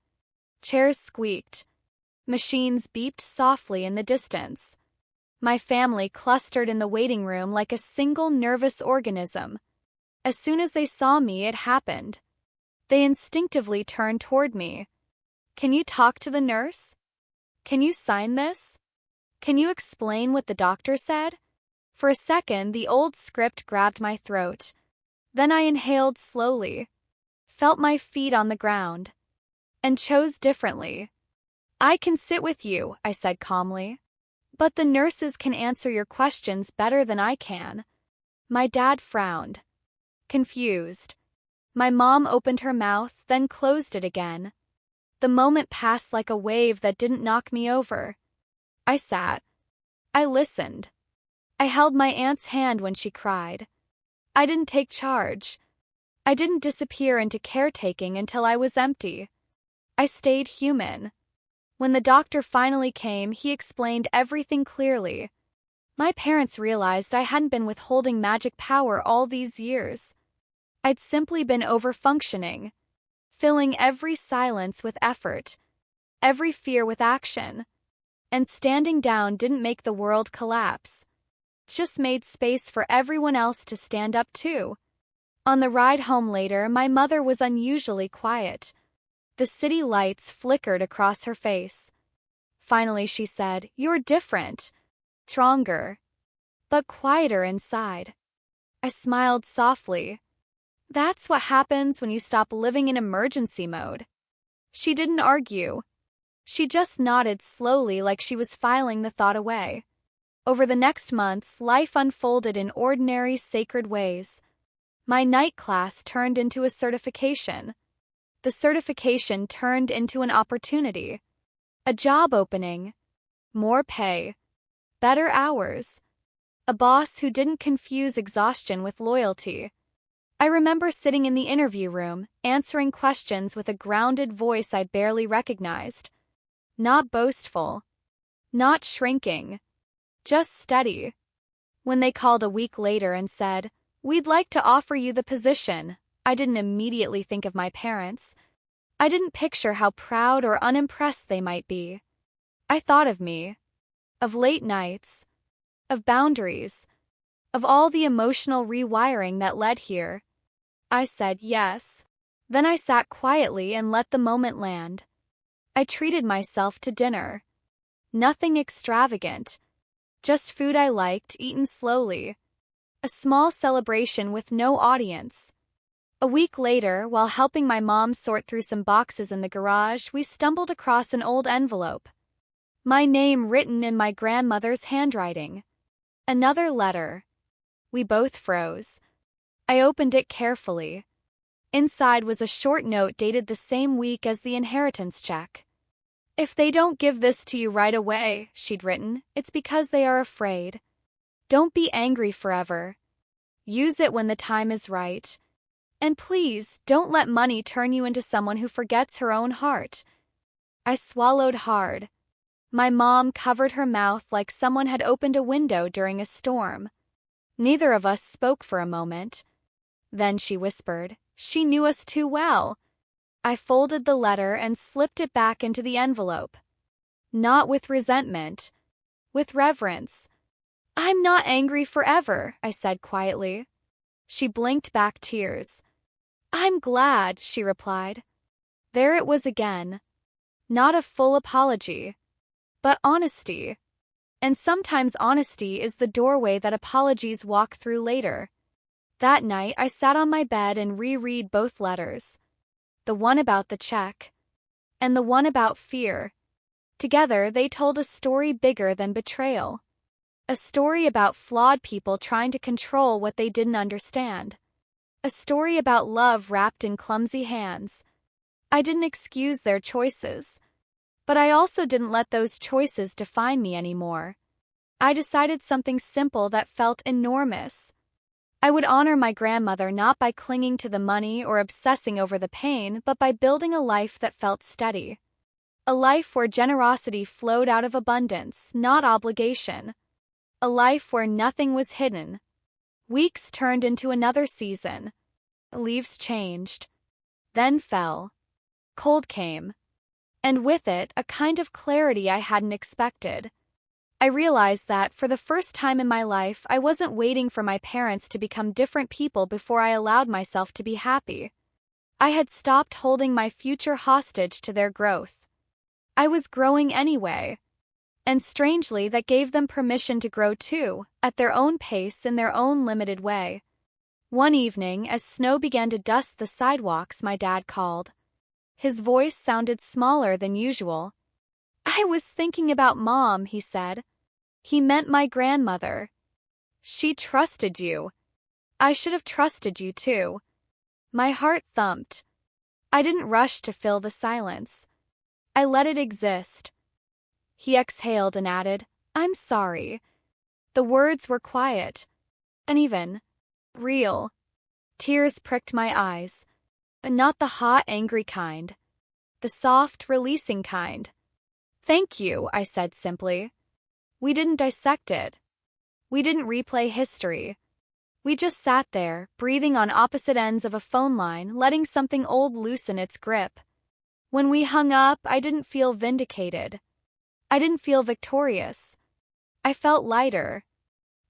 Chairs squeaked. Machines beeped softly in the distance. My family clustered in the waiting room like a single nervous organism. As soon as they saw me, it happened. They instinctively turned toward me. "Can you talk to the nurse? Can you sign this? Can you explain what the doctor said?" For a second, the old script grabbed my throat. Then I inhaled slowly, felt my feet on the ground, and chose differently. "I can sit with you," I said calmly. "But the nurses can answer your questions better than I can." My dad frowned. confused. My mom opened her mouth, then closed it again. The moment passed like a wave that didn't knock me over. I sat. I listened. I held my aunt's hand when she cried. I didn't take charge. I didn't disappear into caretaking until I was empty. I stayed human. When the doctor finally came, he explained everything clearly. My parents realized I hadn't been withholding magic power all these years. I'd simply been overfunctioning, filling every silence with effort, every fear with action. And standing down didn't make the world collapse, just made space for everyone else to stand up too. On the ride home later, my mother was unusually quiet. The city lights flickered across her face. Finally, she said, "You're different, stronger, but quieter inside." I smiled softly. That's what happens when you stop living in emergency mode. She didn't argue. She just nodded slowly like she was filing the thought away. Over the next months, life unfolded in ordinary, sacred ways. My night class turned into a certification. The certification turned into an opportunity. A job opening. More pay. Better hours. A boss who didn't confuse exhaustion with loyalty. I remember sitting in the interview room, answering questions with a grounded voice I barely recognized. Not boastful. Not shrinking. Just steady. When they called a week later and said, "We'd like to offer you the position," I didn't immediately think of my parents. I didn't picture how proud or unimpressed they might be. I thought of me. Of late nights. Of boundaries. Of all the emotional rewiring that led here. I said yes. Then I sat quietly and let the moment land. I treated myself to dinner. Nothing extravagant. Just food I liked, eaten slowly. A small celebration with no audience. A week later, while helping my mom sort through some boxes in the garage, we stumbled across an old envelope. My name written in my grandmother's handwriting. Another letter. We both froze. I opened it carefully. Inside was a short note dated the same week as the inheritance check. "If they don't give this to you right away," she'd written, "it's because they are afraid. Don't be angry forever. Use it when the time is right. And please, don't let money turn you into someone who forgets her own heart." I swallowed hard. My mom covered her mouth like someone had opened a window during a storm. Neither of us spoke for a moment. Then she whispered, "She knew us too well." I folded the letter and slipped it back into the envelope. Not with resentment, with reverence. "I'm not angry forever," I said quietly. She blinked back tears. "I'm glad," she replied. There it was again. Not a full apology, but honesty. And sometimes honesty is the doorway that apologies walk through later. That night, I sat on my bed and reread both letters. The one about the check, and the one about fear. Together, they told a story bigger than betrayal. A story about flawed people trying to control what they didn't understand. A story about love wrapped in clumsy hands. I didn't excuse their choices, but I also didn't let those choices define me anymore. I decided something simple that felt enormous. I would honor my grandmother not by clinging to the money or obsessing over the pain, but by building a life that felt steady. A life where generosity flowed out of abundance, not obligation. A life where nothing was hidden. Weeks turned into another season. Leaves changed. Then fell. Cold came. And with it, a kind of clarity I hadn't expected. I realized that, for the first time in my life, I wasn't waiting for my parents to become different people before I allowed myself to be happy. I had stopped holding my future hostage to their growth. I was growing anyway. And strangely, that gave them permission to grow too, at their own pace in their own limited way. One evening, as snow began to dust the sidewalks, my dad called. His voice sounded smaller than usual. "I was thinking about Mom," he said. He meant my grandmother. "She trusted you." I should have trusted you too. My heart thumped. I didn't rush to fill the silence. I let it exist. He exhaled and added, I'm sorry. The words were quiet, uneven, real. Tears pricked my eyes, but not the hot, angry kind. The soft, releasing kind. Thank you, I said simply. We didn't dissect it. We didn't replay history. We just sat there, breathing on opposite ends of a phone line, letting something old loosen its grip. When we hung up, I didn't feel vindicated. I didn't feel victorious. I felt lighter,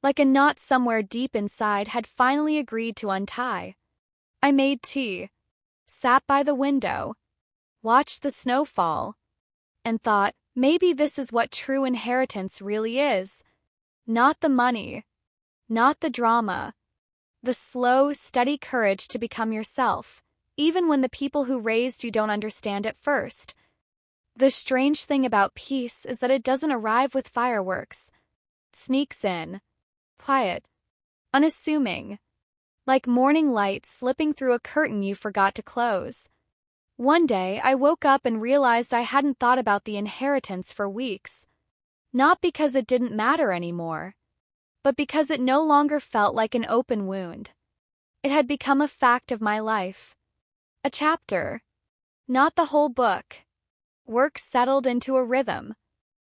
like a knot somewhere deep inside had finally agreed to untie. I made tea, sat by the window, watched the snow fall, and thought, maybe this is what true inheritance really is. Not the money, not the drama, the slow, steady courage to become yourself, even when the people who raised you don't understand at first. The strange thing about peace is that it doesn't arrive with fireworks. It sneaks in, quiet, unassuming, like morning light slipping through a curtain you forgot to close. One day, I woke up and realized I hadn't thought about the inheritance for weeks. Not because it didn't matter anymore, but because it no longer felt like an open wound. It had become a fact of my life. A chapter, not the whole book. Work settled into a rhythm.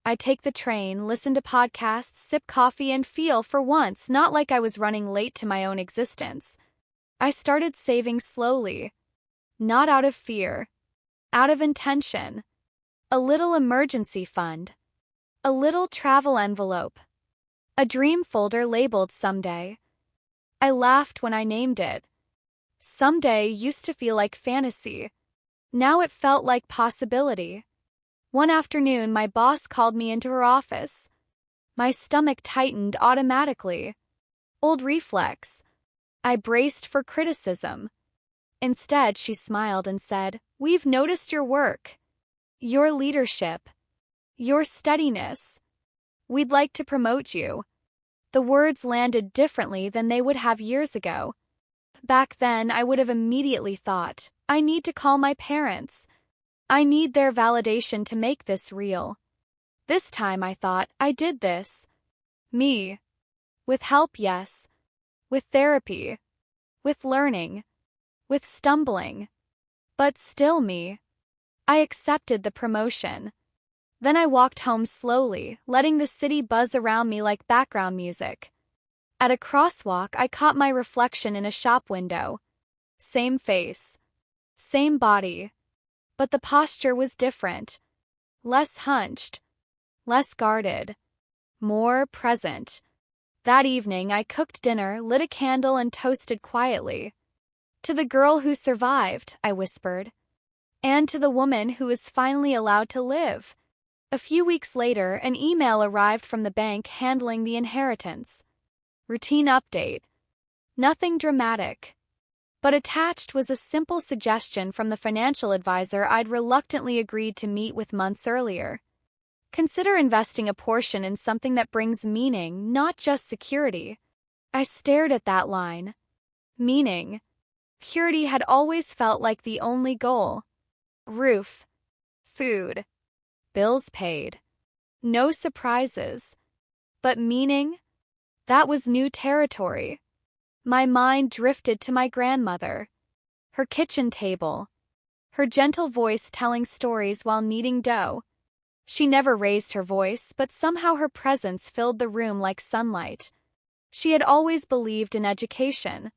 I take the train, listen to podcasts, sip coffee, and feel, for once, not like I was running late to my own existence. I started saving slowly. Not out of fear, out of intention. A little emergency fund. A little travel envelope. A dream folder labeled someday. I laughed when I named it. Someday used to feel like fantasy. Now it felt like possibility. One afternoon, my boss called me into her office. My stomach tightened automatically. Old reflex. I braced for criticism. Instead, she smiled and said, We've noticed your work, your leadership, your steadiness. We'd like to promote you. The words landed differently than they would have years ago. Back then, I would have immediately thought, I need to call my parents. I need their validation to make this real. This time, I thought, I did this. Me. With help, yes. With therapy. With learning. With stumbling. But still me. I accepted the promotion. Then I walked home slowly, letting the city buzz around me like background music. At a crosswalk, I caught my reflection in a shop window. Same face. Same body. But the posture was different. Less hunched. Less guarded. More present. That evening, I cooked dinner, lit a candle, and toasted quietly. To the girl who survived, I whispered. And to the woman who is finally allowed to live. A few weeks later, an email arrived from the bank handling the inheritance. Routine update. Nothing dramatic. But attached was a simple suggestion from the financial advisor I'd reluctantly agreed to meet with months earlier. Consider investing a portion in something that brings meaning, not just security. I stared at that line. Meaning. Purity had always felt like the only goal. Roof. Food. Bills paid. No surprises. But meaning? That was new territory. My mind drifted to my grandmother. Her kitchen table. Her gentle voice telling stories while kneading dough. She never raised her voice, but somehow her presence filled the room like sunlight. She had always believed in education.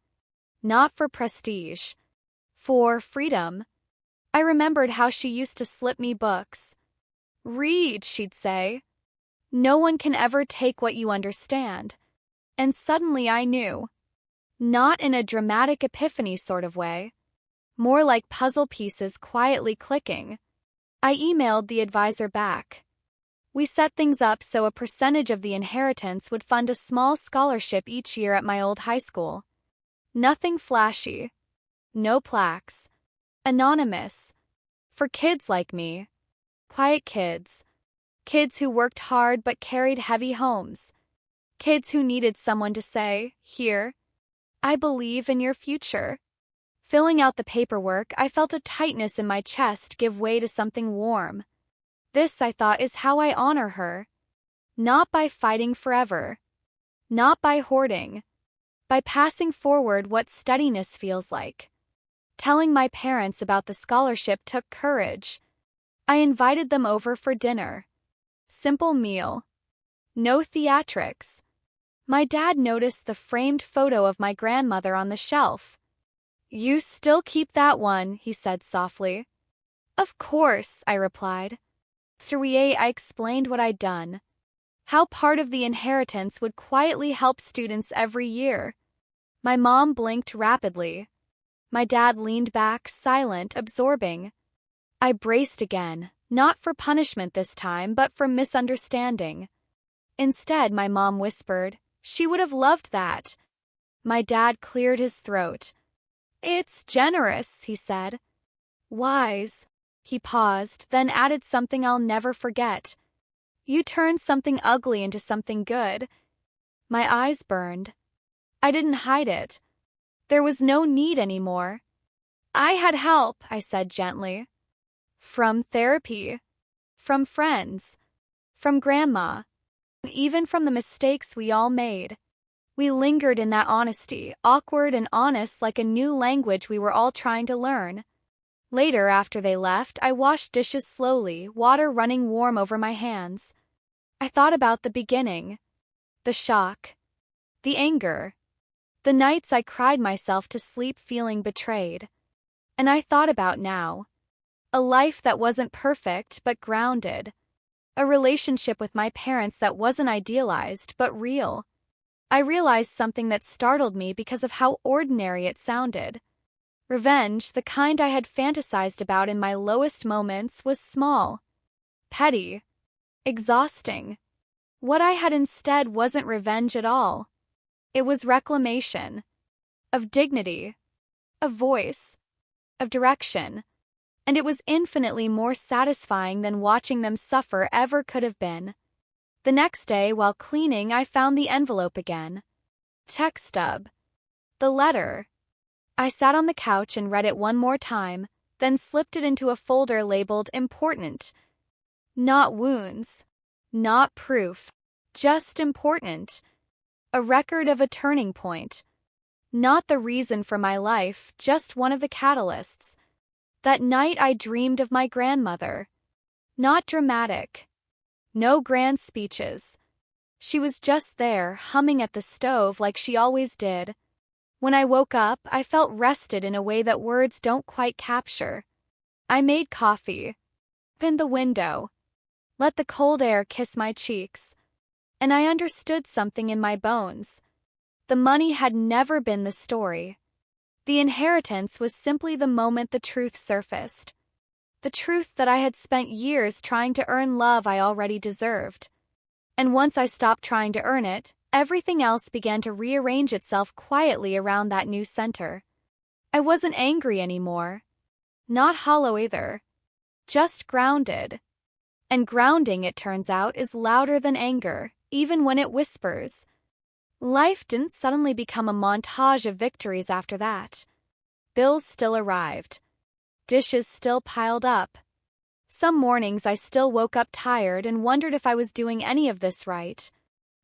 Not for prestige. For freedom. I remembered how she used to slip me books. Read, she'd say. No one can ever take what you understand. And suddenly I knew. Not in a dramatic epiphany sort of way. More like puzzle pieces quietly clicking. I emailed the advisor back. We set things up so a percentage of the inheritance would fund a small scholarship each year at my old high school. Nothing flashy. No plaques. Anonymous. For kids like me. Quiet kids. Kids who worked hard but carried heavy homes. Kids who needed someone to say, here. I believe in your future. Filling out the paperwork, I felt a tightness in my chest give way to something warm. This, I thought, is how I honor her. Not by fighting forever. Not by hoarding. By passing forward what steadiness feels like. Telling my parents about the scholarship took courage. I invited them over for dinner. Simple meal. No theatrics. My dad noticed the framed photo of my grandmother on the shelf. "You still keep that one," he said softly. "Of course," I replied. After we ate, I explained what I'd done. How part of the inheritance would quietly help students every year. My mom blinked rapidly. My dad leaned back, silent, absorbing. I braced again, not for punishment this time, but for misunderstanding. Instead, my mom whispered, "She would have loved that." My dad cleared his throat. "It's generous," he said. "Wise." He paused, then added something I'll never forget. "You turned something ugly into something good." My eyes burned. I didn't hide it. There was no need anymore. "I had help," I said gently. "From therapy. From friends. From Grandma. Even from the mistakes we all made." We lingered in that honesty, awkward and honest like a new language we were all trying to learn. Later, after they left, I washed dishes slowly, water running warm over my hands. I thought about the beginning. The shock. The anger. The nights I cried myself to sleep feeling betrayed. And I thought about now. A life that wasn't perfect, but grounded. A relationship with my parents that wasn't idealized, but real. I realized something that startled me because of how ordinary it sounded. Revenge, the kind I had fantasized about in my lowest moments, was small. Petty. Exhausting. What I had instead wasn't revenge at all. It was reclamation. Of dignity. Of voice. Of direction. And it was infinitely more satisfying than watching them suffer ever could have been. The next day, while cleaning, I found the envelope again. Text stub. The letter. I sat on the couch and read it one more time, then slipped it into a folder labeled Important. Not wounds. Not proof. Just important. A record of a turning point. Not the reason for my life, just one of the catalysts. That night I dreamed of my grandmother. Not dramatic. No grand speeches. She was just there, humming at the stove like she always did. When I woke up, I felt rested in a way that words don't quite capture. I made coffee. Opened the window. Let the cold air kiss my cheeks. And I understood something in my bones. The money had never been the story. The inheritance was simply the moment the truth surfaced. The truth that I had spent years trying to earn love I already deserved. And once I stopped trying to earn it, everything else began to rearrange itself quietly around that new center. I wasn't angry anymore. Not hollow either. Just grounded. And grounding, it turns out, is louder than anger, even when it whispers. Life didn't suddenly become a montage of victories after that. Bills still arrived. Dishes still piled up. Some mornings I still woke up tired and wondered if I was doing any of this right.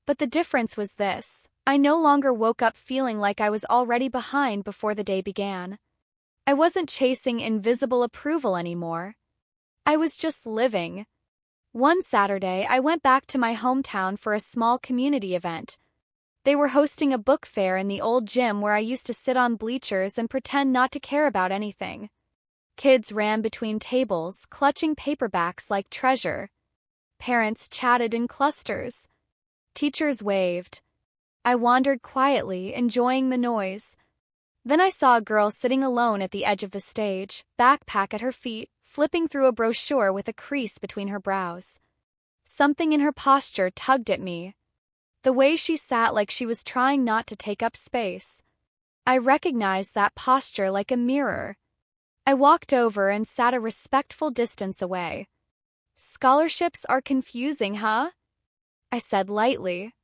But the difference was this: I no longer woke up feeling like I was already behind before the day began. I wasn't chasing invisible approval anymore. I was just living. One Saturday, I went back to my hometown for a small community event. They were hosting a book fair in the old gym where I used to sit on bleachers and pretend not to care about anything. Kids ran between tables, clutching paperbacks like treasure. Parents chatted in clusters. Teachers waved. I wandered quietly, enjoying the noise. Then I saw a girl sitting alone at the edge of the stage, backpack at her feet, flipping through a brochure with a crease between her brows. Something in her posture tugged at me. The way she sat like she was trying not to take up space. I recognized that posture like a mirror. I walked over and sat a respectful distance away. "Scholarships are confusing, huh?" I said lightly.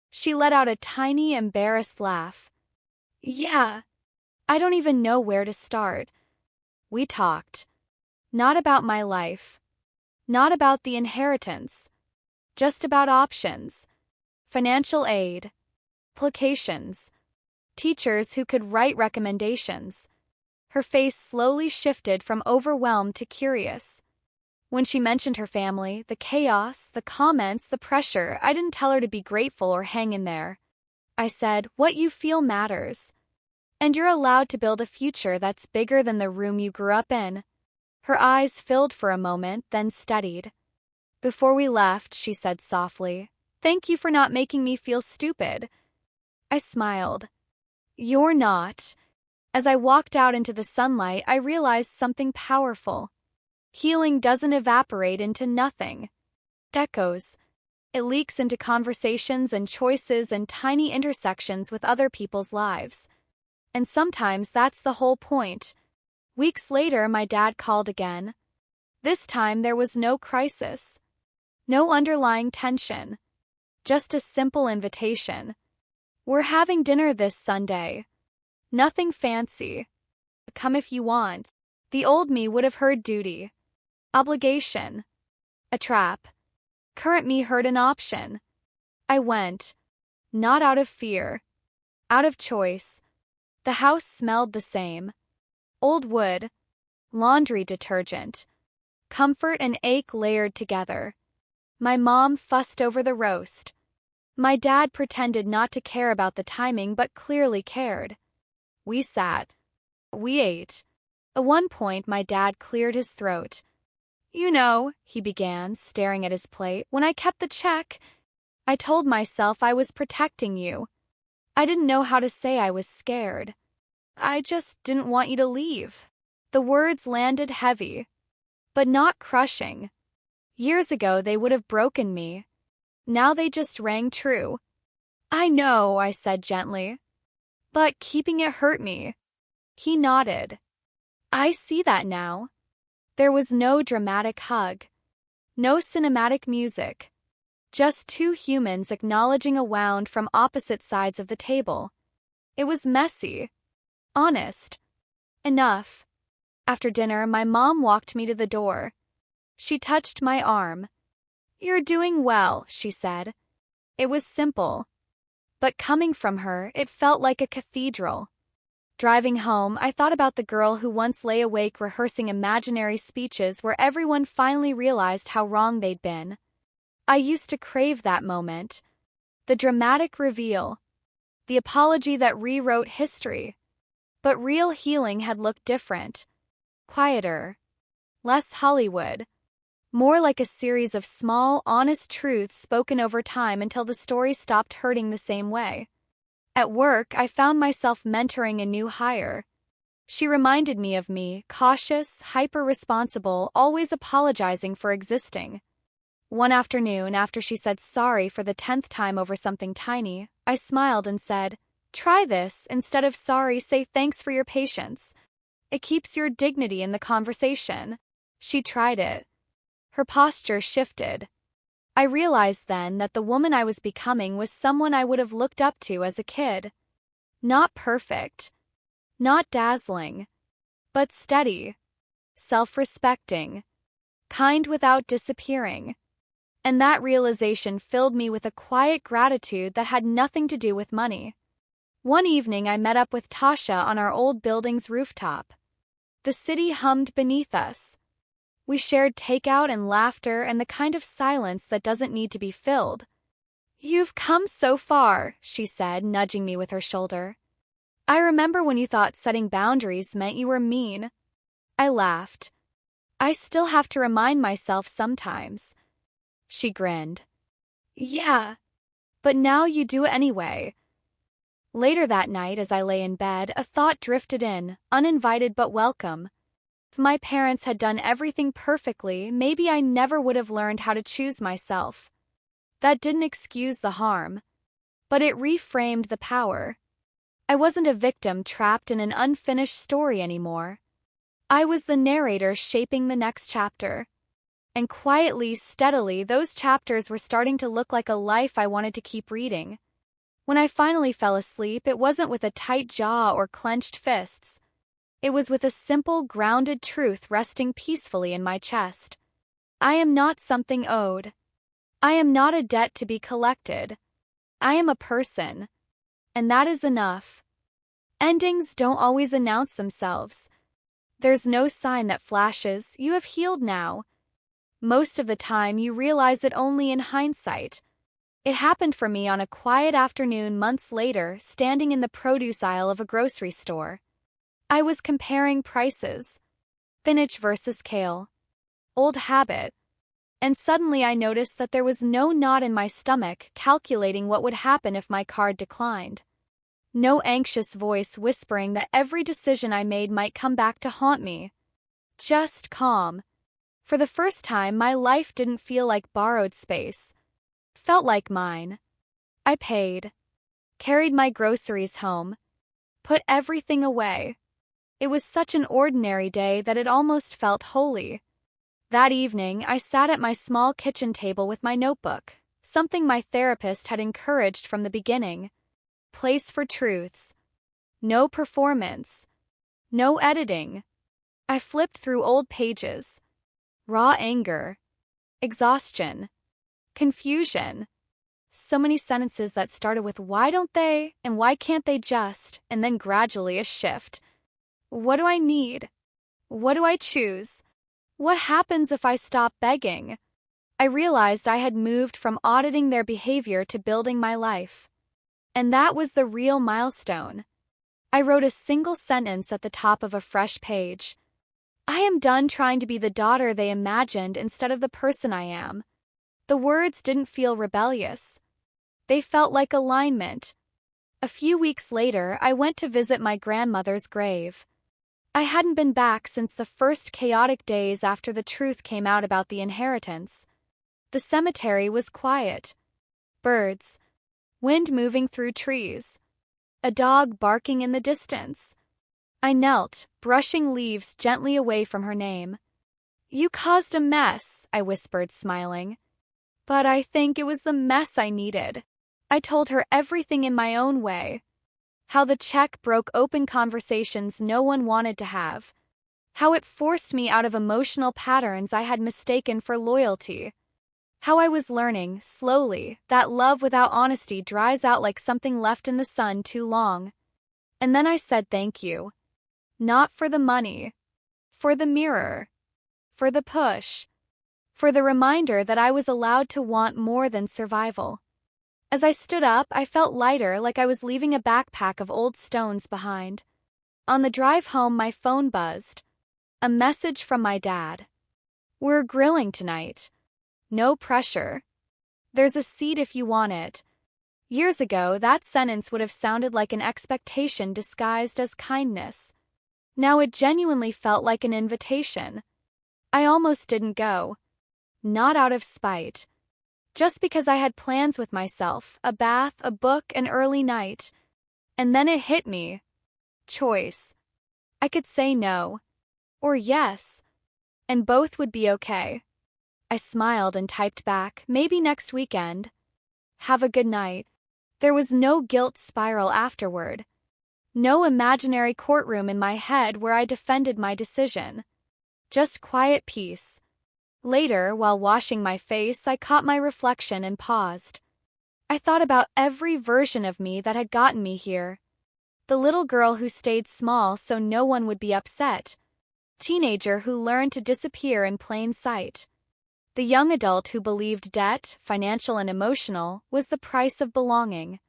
She let out a tiny, embarrassed laugh. Yeah, I don't even know where to start. We talked. Not about my life. Not about the inheritance. Just about options. Financial aid. Applications. Teachers who could write recommendations. Her face slowly shifted from overwhelmed to curious. When she mentioned her family, the chaos, the comments, the pressure, I didn't tell her to be grateful or hang in there. I said, what you feel matters. And you're allowed to build a future that's bigger than the room you grew up in. Her eyes filled for a moment, then steadied. Before we left, she said softly, "Thank you for not making me feel stupid." I smiled. "You're not." As I walked out into the sunlight, I realized something powerful. Healing doesn't evaporate into nothing. It echoes. It leaks into conversations and choices and tiny intersections with other people's lives. And sometimes that's the whole point. Weeks later, my dad called again. This time there was no crisis. No underlying tension. Just a simple invitation. "We're having dinner this Sunday. Nothing fancy. Come if you want." The old me would have heard duty. Obligation. A trap. Current me heard an option. I went. Not out of fear. Out of choice. The house smelled the same. Old wood. Laundry detergent. Comfort and ache layered together. My mom fussed over the roast. My dad pretended not to care about the timing but clearly cared. We sat. We ate. At one point, my dad cleared his throat. "You know," he began, staring at his plate, "when I kept the check, I told myself I was protecting you. I didn't know how to say I was scared. I just didn't want you to leave." The words landed heavy, but not crushing. Years ago, they would have broken me. Now they just rang true. "I know," I said gently, "but keeping it hurt me." He nodded. "I see that now." There was no dramatic hug. No cinematic music. Just two humans acknowledging a wound from opposite sides of the table. It was messy. Honest. Enough. After dinner, my mom walked me to the door. She touched my arm. "You're doing well," she said. It was simple. But coming from her, it felt like a cathedral. Driving home, I thought about the girl who once lay awake rehearsing imaginary speeches where everyone finally realized how wrong they'd been. I used to crave that moment. The dramatic reveal. The apology that rewrote history. But real healing had looked different. Quieter. Less Hollywood. More like a series of small, honest truths spoken over time until the story stopped hurting the same way. At work, I found myself mentoring a new hire. She reminded me, cautious, hyper-responsible, always apologizing for existing. One afternoon, after she said sorry for the 10th time over something tiny, I smiled and said, "Try this. Instead of sorry, say thanks for your patience. It keeps your dignity in the conversation." She tried it. Her posture shifted. I realized then that the woman I was becoming was someone I would have looked up to as a kid. Not perfect. Not dazzling. But steady. Self-respecting. Kind without disappearing. And that realization filled me with a quiet gratitude that had nothing to do with money. One evening I met up with Tasha on our old building's rooftop. The city hummed beneath us. We shared takeout and laughter and the kind of silence that doesn't need to be filled. "You've come so far," she said, nudging me with her shoulder. "I remember when you thought setting boundaries meant you were mean." I laughed. "I still have to remind myself sometimes." She grinned. "Yeah, but now you do it anyway." Later that night, as I lay in bed, a thought drifted in, uninvited but welcome. If my parents had done everything perfectly, maybe I never would have learned how to choose myself. That didn't excuse the harm, but it reframed the power. I wasn't a victim trapped in an unfinished story anymore. I was the narrator shaping the next chapter. And quietly, steadily, those chapters were starting to look like a life I wanted to keep reading. When I finally fell asleep, it wasn't with a tight jaw or clenched fists. It was with a simple, grounded truth resting peacefully in my chest. I am not something owed. I am not a debt to be collected. I am a person. And that is enough. Endings don't always announce themselves. There's no sign that flashes, "You have healed now." Most of the time, you realize it only in hindsight. It happened for me on a quiet afternoon months later, standing in the produce aisle of a grocery store. I was comparing prices. Spinach versus kale. Old habit. And suddenly I noticed that there was no knot in my stomach calculating what would happen if my card declined. No anxious voice whispering that every decision I made might come back to haunt me. Just calm. For the first time, my life didn't feel like borrowed space. Felt like mine. I paid. Carried my groceries home. Put everything away. It was such an ordinary day that it almost felt holy. That evening, I sat at my small kitchen table with my notebook, something my therapist had encouraged from the beginning. Place for truths. No performance. No editing. I flipped through old pages. Raw anger. Exhaustion. Confusion. So many sentences that started with "why don't they" and "why can't they just," and then gradually a shift. What do I need? What do I choose? What happens if I stop begging? I realized I had moved from auditing their behavior to building my life. And that was the real milestone. I wrote a single sentence at the top of a fresh page. I am done trying to be the daughter they imagined instead of the person I am. The words didn't feel rebellious. They felt like alignment. A few weeks later, I went to visit my grandmother's grave. I hadn't been back since the first chaotic days after the truth came out about the inheritance. The cemetery was quiet. Birds. Wind moving through trees. A dog barking in the distance. I knelt, brushing leaves gently away from her name. "You caused a mess," I whispered, smiling. "But I think it was the mess I needed." I told her everything in my own way. How the check broke open conversations no one wanted to have. How it forced me out of emotional patterns I had mistaken for loyalty. How I was learning, slowly, that love without honesty dries out like something left in the sun too long. And then I said thank you. Not for the money. For the mirror. For the push. For the reminder that I was allowed to want more than survival. As I stood up, I felt lighter, like I was leaving a backpack of old stones behind. On the drive home, my phone buzzed. A message from my dad. "We're grilling tonight. No pressure. There's a seat if you want it." Years ago, that sentence would have sounded like an expectation disguised as kindness. Now it genuinely felt like an invitation. I almost didn't go. Not out of spite. Just because I had plans with myself, a bath, a book, an early night. And then it hit me. Choice. I could say no. Or yes. And both would be okay. I smiled and typed back, "Maybe next weekend. Have a good night." There was no guilt spiral afterward. No imaginary courtroom in my head where I defended my decision. Just quiet peace. Later, while washing my face, I caught my reflection and paused. I thought about every version of me that had gotten me here. The little girl who stayed small so no one would be upset. Teenager who learned to disappear in plain sight. The young adult who believed debt, financial and emotional, was the price of belonging.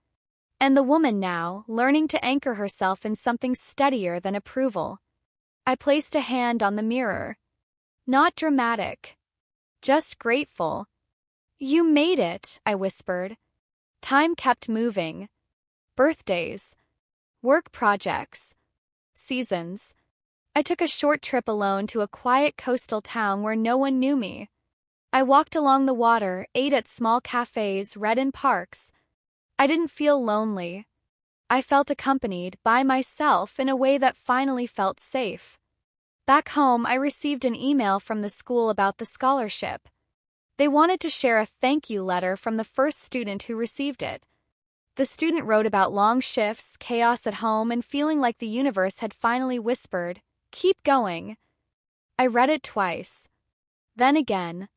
And the woman now, learning to anchor herself in something steadier than approval. I placed a hand on the mirror. Not dramatic. Just grateful. "You made it," I whispered. Time kept moving. Birthdays. Work projects. Seasons. I took a short trip alone to a quiet coastal town where no one knew me. I walked along the water, ate at small cafes, read in parks. I didn't feel lonely. I felt accompanied by myself in a way that finally felt safe. Back home, I received an email from the school about the scholarship. They wanted to share a thank you letter from the first student who received it. The student wrote about long shifts, chaos at home, and feeling like the universe had finally whispered, "Keep going." I read it twice. Then again.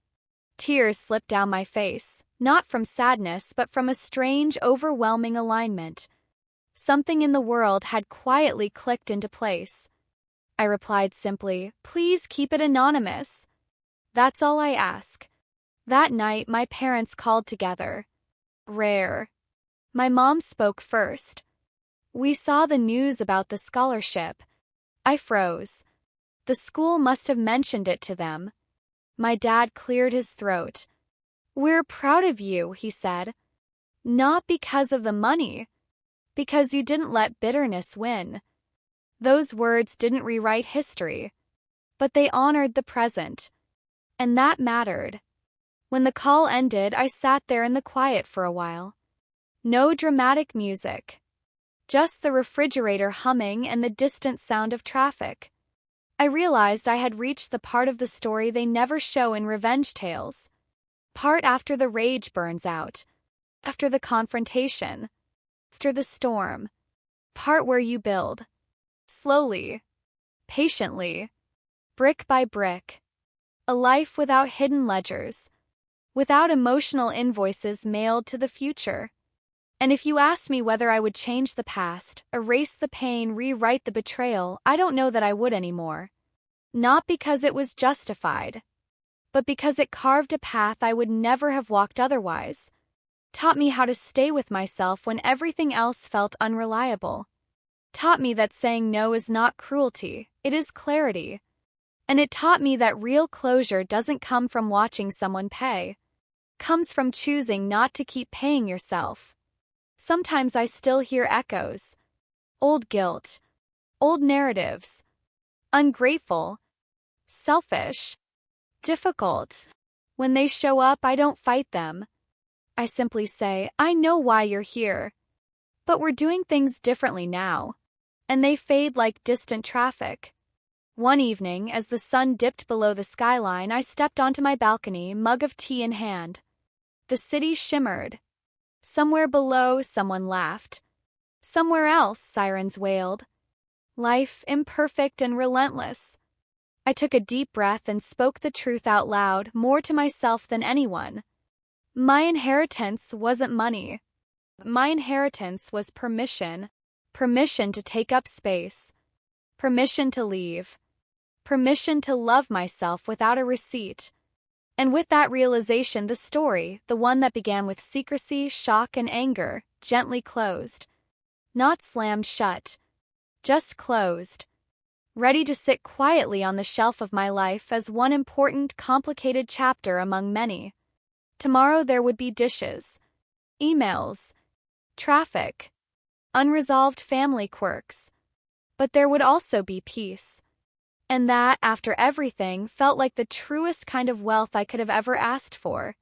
Tears slipped down my face, not from sadness but from a strange, overwhelming alignment. Something in the world had quietly clicked into place. I replied simply, "Please keep it anonymous." That's all I ask. That night, my parents called together. Rare. My mom spoke first. "We saw the news about the scholarship." I froze. The school must have mentioned it to them. My dad cleared his throat. "We're proud of you," he said. "Not because of the money. Because you didn't let bitterness win." Those words didn't rewrite history, but they honored the present. And that mattered. When the call ended, I sat there in the quiet for a while. No dramatic music. Just the refrigerator humming and the distant sound of traffic. I realized I had reached the part of the story they never show in revenge tales. Part after the rage burns out. After the confrontation. After the storm. Part where you build. Slowly. Patiently. Brick by brick. A life without hidden ledgers. Without emotional invoices mailed to the future. And if you asked me whether I would change the past, erase the pain, rewrite the betrayal, I don't know that I would anymore. Not because it was justified, but because it carved a path I would never have walked otherwise. Taught me how to stay with myself when everything else felt unreliable. Taught me that saying no is not cruelty, it is clarity. And it taught me that real closure doesn't come from watching someone pay. Comes from choosing not to keep paying yourself. Sometimes I still hear echoes. Old guilt. Old narratives. Ungrateful. Selfish. Difficult. When they show up, I don't fight them. I simply say, "I know why you're here. But we're doing things differently now." And they fade like distant traffic. One evening, as the sun dipped below the skyline, I stepped onto my balcony, mug of tea in hand. The city shimmered. Somewhere below, someone laughed. Somewhere else, sirens wailed. Life imperfect and relentless. I took a deep breath and spoke the truth out loud, more to myself than anyone. My inheritance wasn't money. My inheritance was permission. Permission to take up space. Permission to leave. Permission to love myself without a receipt. And with that realization, the story, the one that began with secrecy, shock, and anger, gently closed. Not slammed shut. Just closed. Ready to sit quietly on the shelf of my life as one important, complicated chapter among many. Tomorrow there would be dishes, emails, traffic, unresolved family quirks. But there would also be peace. And that, after everything, felt like the truest kind of wealth I could have ever asked for.